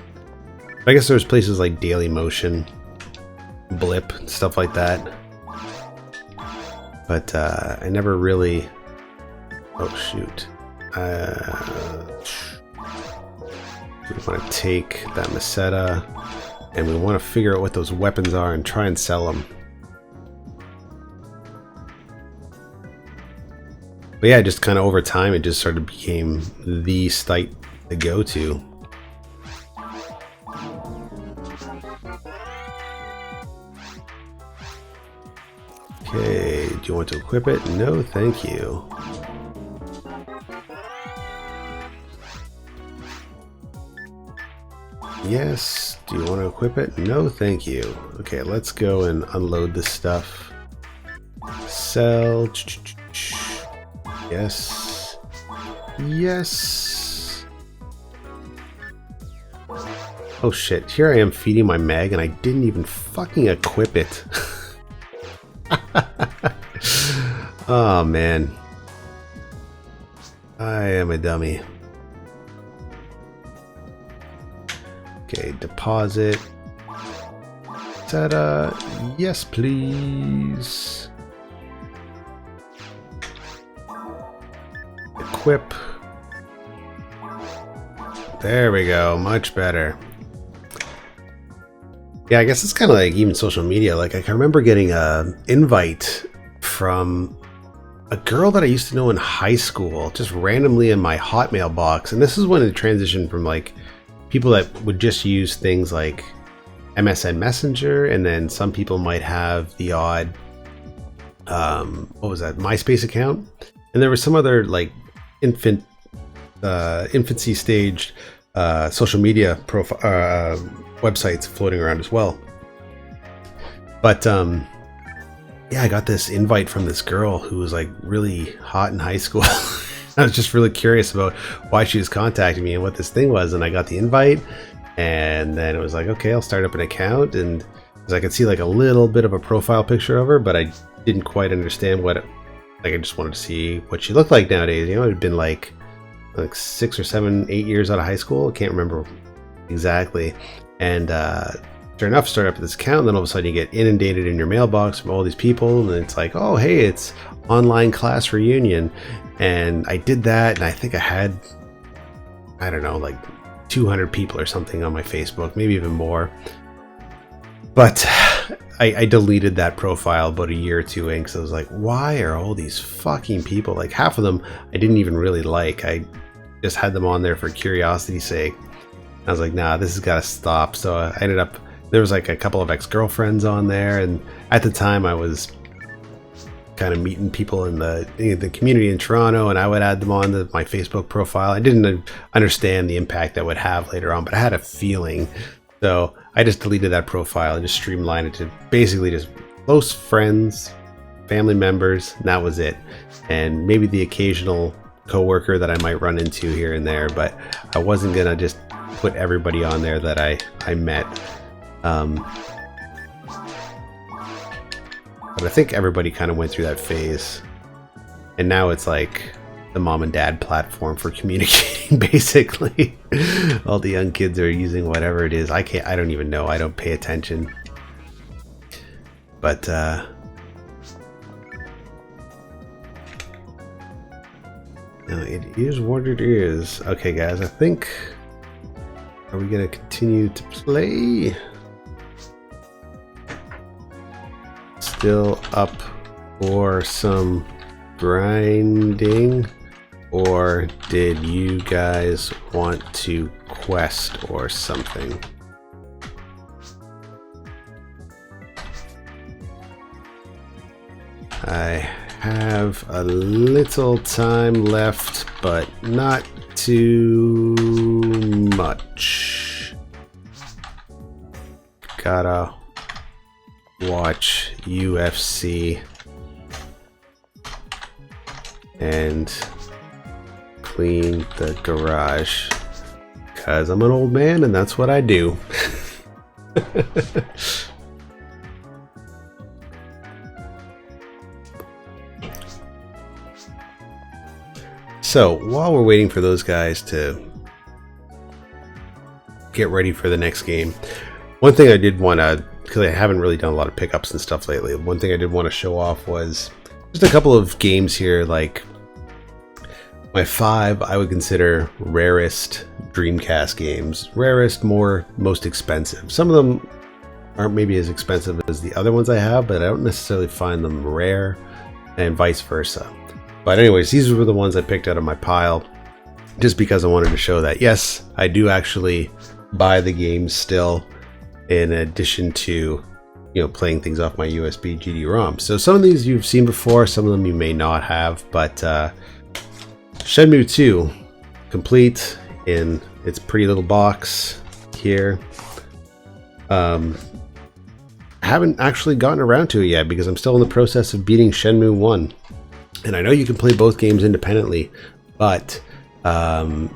But I guess there's places like Dailymotion, Blip, stuff like that. But I never really... Oh shoot. We want to take that Meseta, and we want to figure out what those weapons are and try and sell them. But yeah, just kind of over time, it just sort of became the site to go to. Okay, do you want to equip it? No, thank you. Yes, do you want to equip it? No, thank you. Okay, let's go and unload this stuff. Sell. Yes. Yes. Oh shit, here I am feeding my mag and I didn't even fucking equip it. Oh man, I am a dummy. Okay, deposit. Ta-da! Yes, please. Equip. There we go, much better. Yeah, I guess it's kind of like even social media. Like, I can remember getting an invite from a girl that I used to know in high school, just randomly in my Hotmail box. And this is when it transitioned from like people that would just use things like MSN Messenger, and then some people might have the odd, what was that, MySpace account? And there was some other like infancy staged social media profile websites floating around as well. But yeah, I got this invite from this girl who was like really hot in high school. I was just really curious about why she was contacting me and what this thing was, and I got the invite, and then it was like, okay, I'll start up an account, and because I could see like a little bit of a profile picture of her, but I didn't quite understand what, like I just wanted to see what she looked like nowadays. You know, it had been like 6 or 7, 8 years out of high school. I can't remember exactly. And sure enough, start up this account, and then all of a sudden you get inundated in your mailbox from all these people, and it's like, oh hey, it's online class reunion. And I did that, and I think I had, I don't know, like 200 people or something on my Facebook, maybe even more. But I deleted that profile about a year or two in, because I was like, why are all these fucking people, like half of them I didn't even really like. I just had them on there for curiosity's sake. I was like, nah, this has got to stop. So I ended up there was like a couple of ex-girlfriends on there, and at the time I was kind of meeting people in the community in Toronto, and I would add them on my Facebook profile. I didn't understand the impact that would have later on, but I had a feeling. So I just deleted that profile and just streamlined it to basically just close friends, family members, and that was it. And maybe the occasional coworker that I might run into here and there, but I wasn't gonna just put everybody on there that I met. But I think everybody kind of went through that phase, and now it's like the mom and dad platform for communicating. Basically, all the young kids are using whatever it is. I don't even know. I don't pay attention. But it is what it is. Okay, guys. I think, are we gonna continue to play? Still up for some grinding, or did you guys want to quest or something? I have a little time left, but not too much. Gotta watch UFC and clean the garage, because I'm an old man and that's what I do. So while we're waiting for those guys to get ready for the next game, one thing I did want to, because I haven't really done a lot of pickups and stuff lately, one thing I did want to show off was just a couple of games here. Like my 5 I would consider rarest Dreamcast games. Rarest, most expensive. Some of them aren't maybe as expensive as the other ones I have, but I don't necessarily find them rare, and vice versa. But anyways, these were the ones I picked out of my pile, just because I wanted to show that yes, I do actually buy the games still, in addition to, you know, playing things off my USB GD-ROM. So some of these you've seen before, some of them you may not have, but Shenmue 2, complete in its pretty little box here. I haven't actually gotten around to it yet because I'm still in the process of beating Shenmue 1. And I know you can play both games independently, but I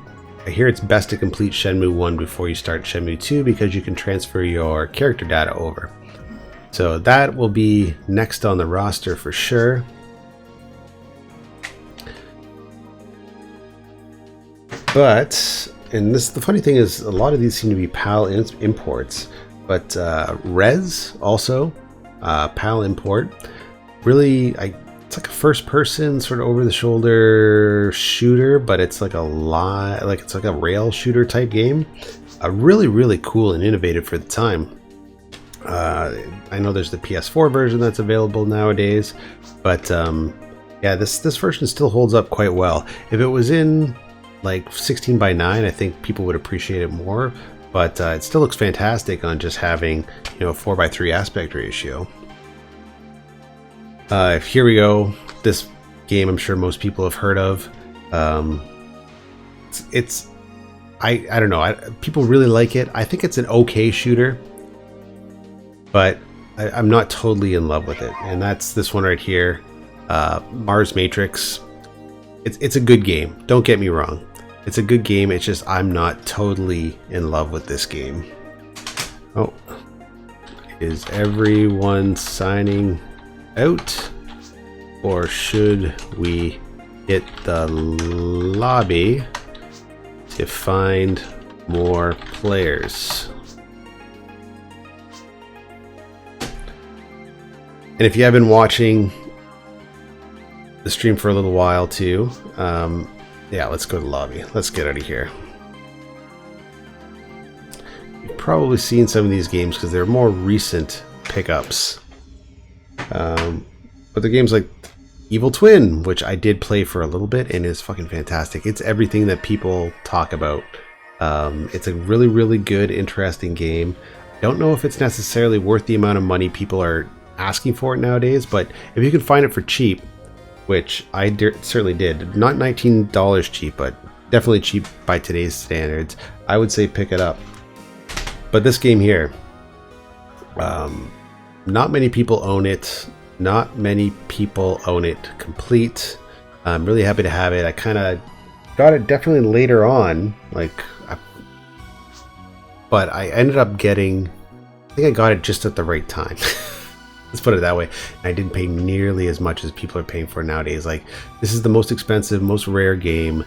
hear it's best to complete Shenmue 1 before you start Shenmue 2 because you can transfer your character data over. So that will be next on the roster for sure. But, and this, the funny thing is, a lot of these seem to be PAL imports, but Rez also, PAL import. Really, it's like a first-person sort of over-the-shoulder shooter, but it's like it's like a rail shooter type game. Really, really cool and innovative for the time. I know there's the PS4 version that's available nowadays, but yeah, this version still holds up quite well. If it was in like 16:9, I think people would appreciate it more, but it still looks fantastic on just having, you know, a 4:3 aspect ratio. Here we go. This game I'm sure most people have heard of. I don't know. People really like it. I think it's an okay shooter, but I'm not totally in love with it. And that's this one right here, Mars Matrix. It's a good game. Don't get me wrong. It's a good game. It's just I'm not totally in love with this game. Oh, is everyone signing out, or should we hit the lobby to find more players? And if you have been watching the stream for a little while too, yeah, let's go to the lobby. Let's get out of here. You've probably seen some of these games because they're more recent pickups. But the games like Evil Twin, which I did play for a little bit and is fucking fantastic. It's everything that people talk about. It's a really, really good, interesting game. Don't know if it's necessarily worth the amount of money people are asking for it nowadays, but if you can find it for cheap, which I certainly did, not $19 cheap, but definitely cheap by today's standards, I would say pick it up. But this game here, not many people own it. Not many people own it complete. I'm really happy to have it. I kind of got it definitely later on, but I ended up getting, I think I got it just at the right time. Let's put it that way. And I didn't pay nearly as much as people are paying for nowadays. Like, this is the most expensive, most rare game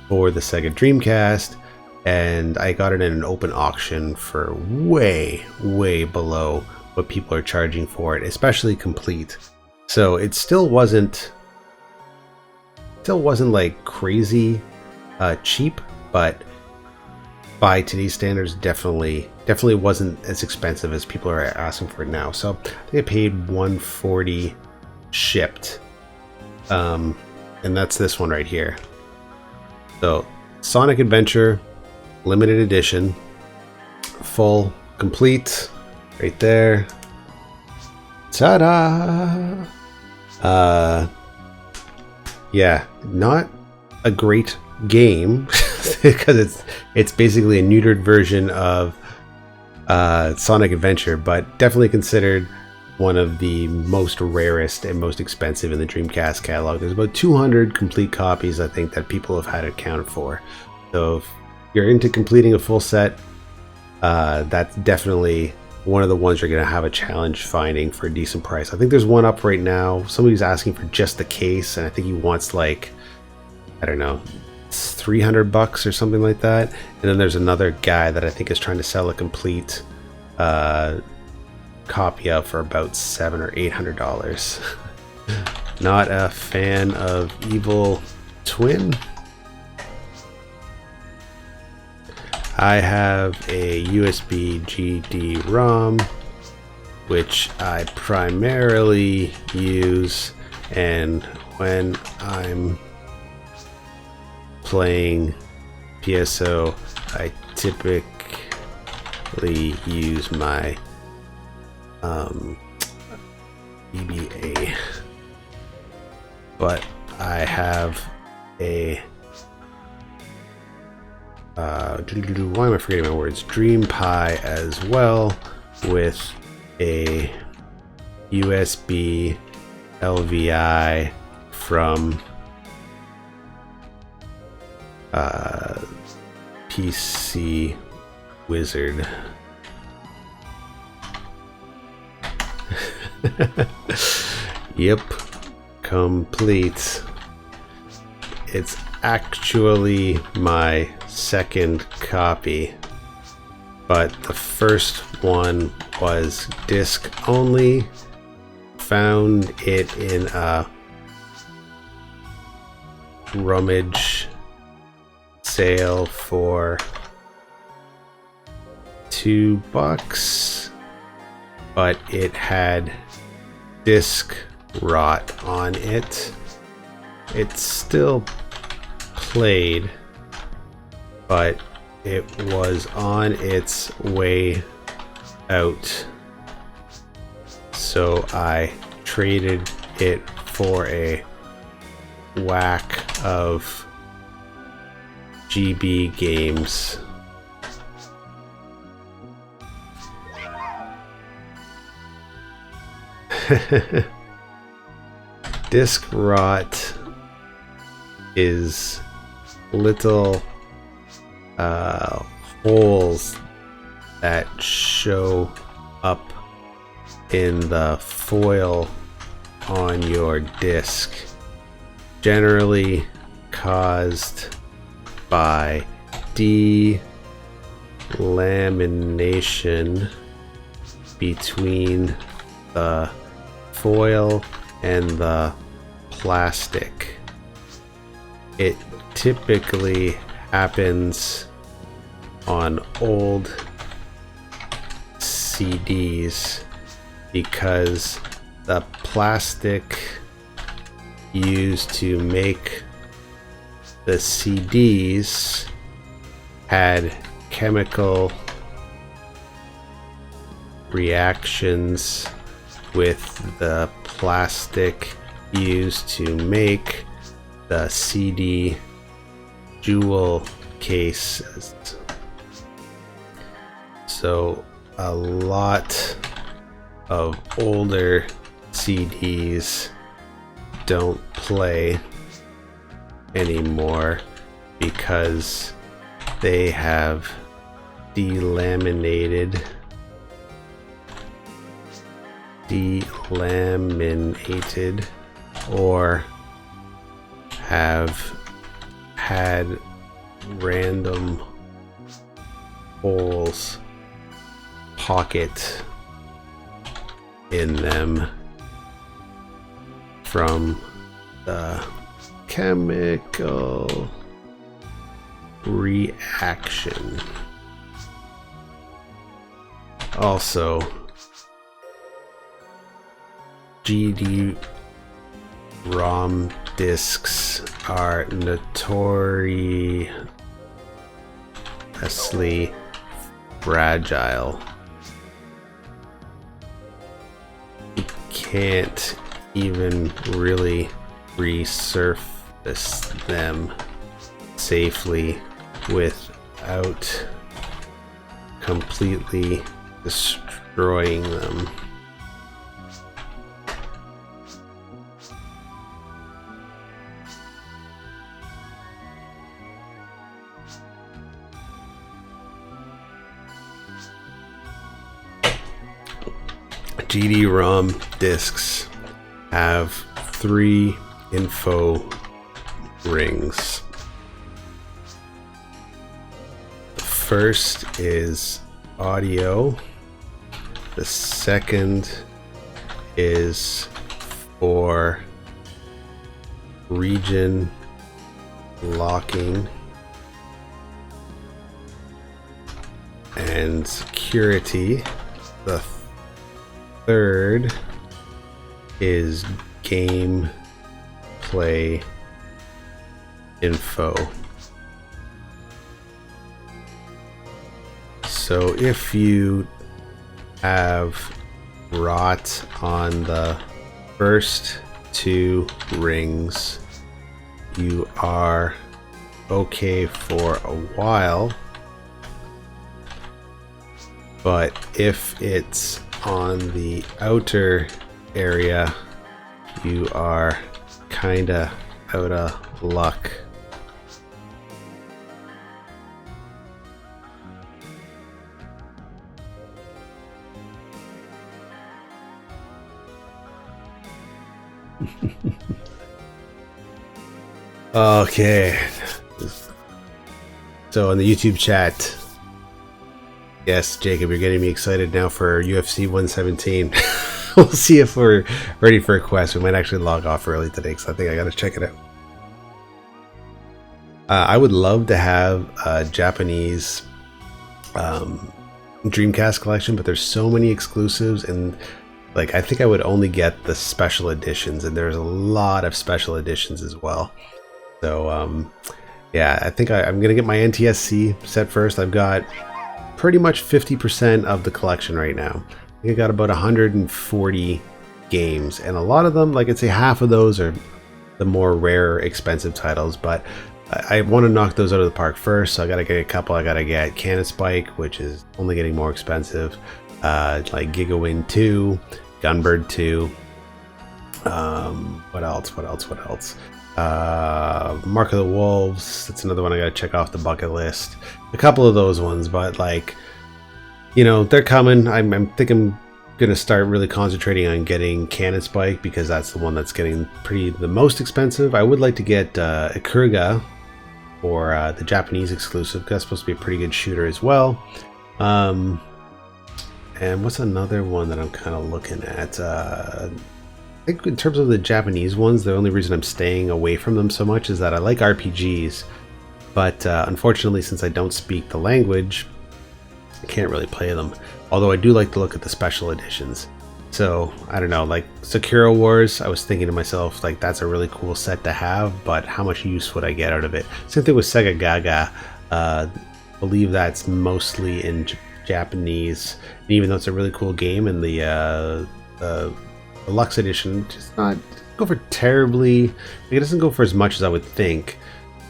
for the Sega Dreamcast, and I got it in an open auction for way, way below what people are charging for it, especially complete. So it still wasn't like crazy cheap, but by today's standards, definitely wasn't as expensive as people are asking for it now. So I think I paid $140 shipped, and that's this one right here. So Sonic Adventure limited edition, full complete, right there. Ta-da! Yeah, not a great game because it's basically a neutered version of Sonic Adventure, but definitely considered one of the most rarest and most expensive in the Dreamcast catalog. There's about 200 complete copies, I think, that people have had it accounted for. So if you're into completing a full set, that's definitely one of the ones you're going to have a challenge finding for a decent price. I think there's one up right now. Somebody's asking for just the case, and I think he wants, like, I don't know, it's $300 or something like that. And then there's another guy that I think is trying to sell a complete copy of for about $700 or $800. Not a fan of Evil Twin. I have a USB GD-ROM, which I primarily use, and when I'm playing PSO, I typically use my EBA, but I have a why am I forgetting my words? DreamPi as well, with a USB LVI from PC Wizard. Yep, complete. It's actually my second copy, but the first one was disc only. Found it in a rummage sale for $2, but it had disc rot on it. It still played, but it was on its way out, so I traded it for a whack of GB games. Disc rot is little holes that show up in the foil on your disc, generally caused by delamination between the foil and the plastic. It typically happens on old CDs because the plastic used to make the CDs had chemical reactions with the plastic used to make the CD jewel cases. So a lot of older CDs don't play anymore because they have delaminated or have had random holes pocket in them from the chemical reaction. Also, GD-ROM discs are notoriously fragile. You can't even really resurface them safely without completely destroying them. GD-ROM discs have 3 info rings. The first is audio. The second is for region locking and security. The third is game play info. So if you have rot on the first 2 rings, you are okay for a while, but if it's on the outer area, you are kinda out of luck. Okay, so in the YouTube chat, yes, Jacob, you're getting me excited now for UFC 117. We'll see if we're ready for a quest. We might actually log off early today because I think I gotta check it out. I would love to have a Japanese Dreamcast collection, but there's so many exclusives, and like I think I would only get the special editions, and there's a lot of special editions as well. So yeah, I think I'm gonna get my NTSC set first. I've got pretty much 50% of the collection right now. I think I got about 140 games, and a lot of them, like I'd say half of those are the more rare, expensive titles, but I want to knock those out of the park first. So I gotta get a couple. I gotta get Cannon Spike, which is only getting more expensive, like Gigawing 2, Gunbird 2, what else? Mark of the Wolves, that's another one I gotta check off the bucket list. A couple of those ones, but like, you know, they're coming. I think I'm gonna start really concentrating on getting Cannon Spike because that's the one that's getting the most expensive. I would like to get Ikuruga, or the Japanese exclusive. That's supposed to be a pretty good shooter as well. And what's another one that I'm kind of looking at? I think in terms of the Japanese ones, the only reason I'm staying away from them so much is that I like RPGs, but unfortunately, since I don't speak the language, I can't really play them. Although I do like to look at the special editions. So I don't know, like Sakura Wars, I was thinking to myself, like that's a really cool set to have, but how much use would I get out of it? Same thing with Sega Gaga. I believe that's mostly in Japanese. And even though it's a really cool game, and the deluxe edition just not go for terribly. It doesn't go for as much as I would think,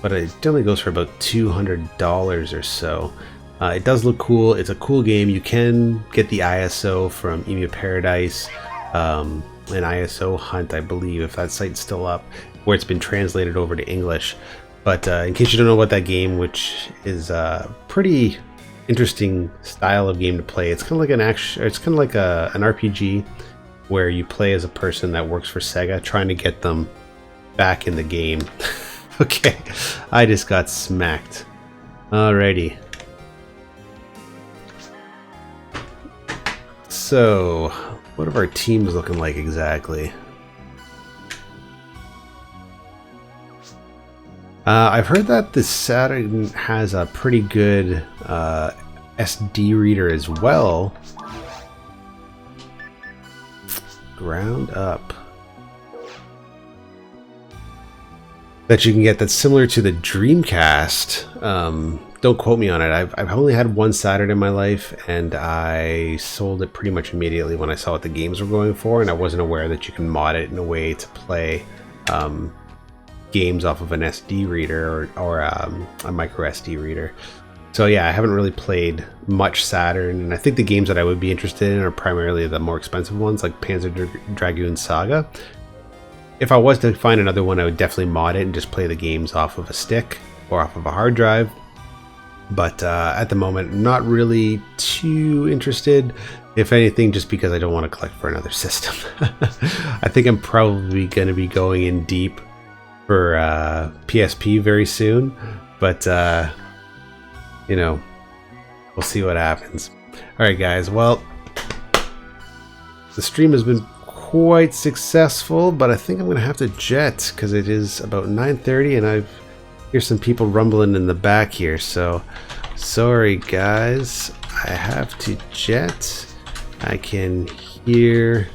but it definitely goes for about $200 or so. It does look cool. It's a cool game. You can get the ISO from Emu Paradise, an ISO Hunt, I believe, if that site's still up, where it's been translated over to English. But in case you don't know about that game, which is a pretty interesting style of game to play, it's kind of like an RPG where you play as a person that works for Sega, trying to get them back in the game. Okay, I just got smacked. Alrighty. So, what are our teams looking like exactly? I've heard that the Saturn has a pretty good SD reader as well. Ground up. That you can get that's similar to the Dreamcast. Don't quote me on it. I've only had one Saturn in my life, and I sold it pretty much immediately when I saw what the games were going for, and I wasn't aware that you can mod it in a way to play games off of an SD reader or a micro SD reader. So yeah, I haven't really played much Saturn, and I think the games that I would be interested in are primarily the more expensive ones, like Panzer Dragoon Saga. If I was to find another one, I would definitely mod it and just play the games off of a stick or off of a hard drive. But at the moment, not really too interested. If anything, just because I don't want to collect for another system. I think I'm probably going to be going in deep for PSP very soon, but you know, we'll see what happens. Alright guys, well, the stream has been quite successful, but I think I'm gonna have to jet because it is about 9:30 and I hear some people rumbling in the back here, so sorry guys, I have to jet. I can hear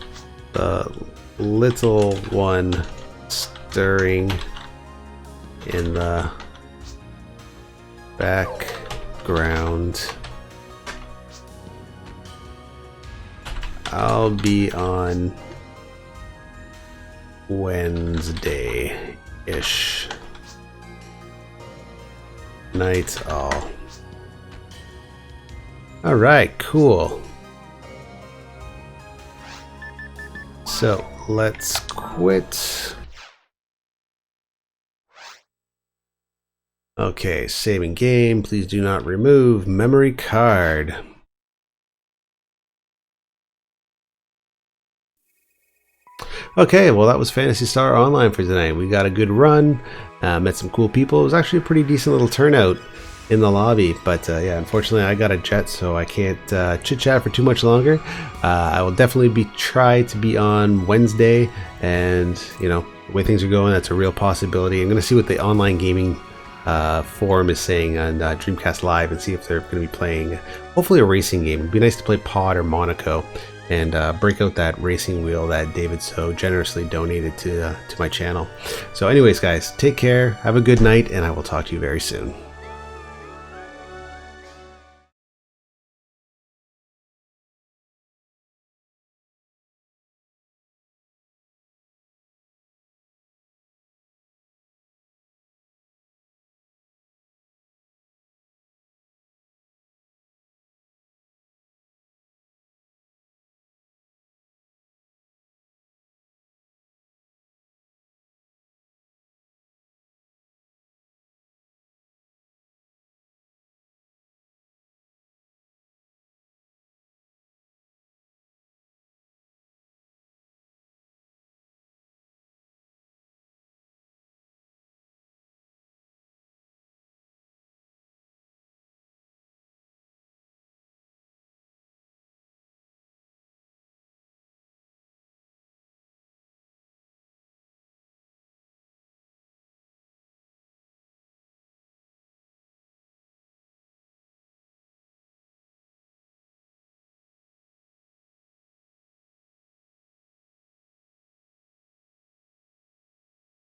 the little one stirring in the background. I'll be on Wednesday-ish. Night all. Alright, cool. So let's quit. Okay, saving game. Please do not remove memory card. Okay, well that was Phantasy Star Online for tonight. We got a good run, met some cool people. It was actually a pretty decent little turnout in the lobby, but yeah, unfortunately I got a jet, so I can't chit chat for too much longer. I will definitely try to be on Wednesday, and you know, the way things are going, that's a real possibility. I'm going to see what the online gaming forum is saying on Dreamcast Live and see if they're going to be playing hopefully a racing game. It'd be nice to play Pod or Monaco and break out that racing wheel that David so generously donated to my channel. So anyways guys, take care, have a good night, and I will talk to you very soon.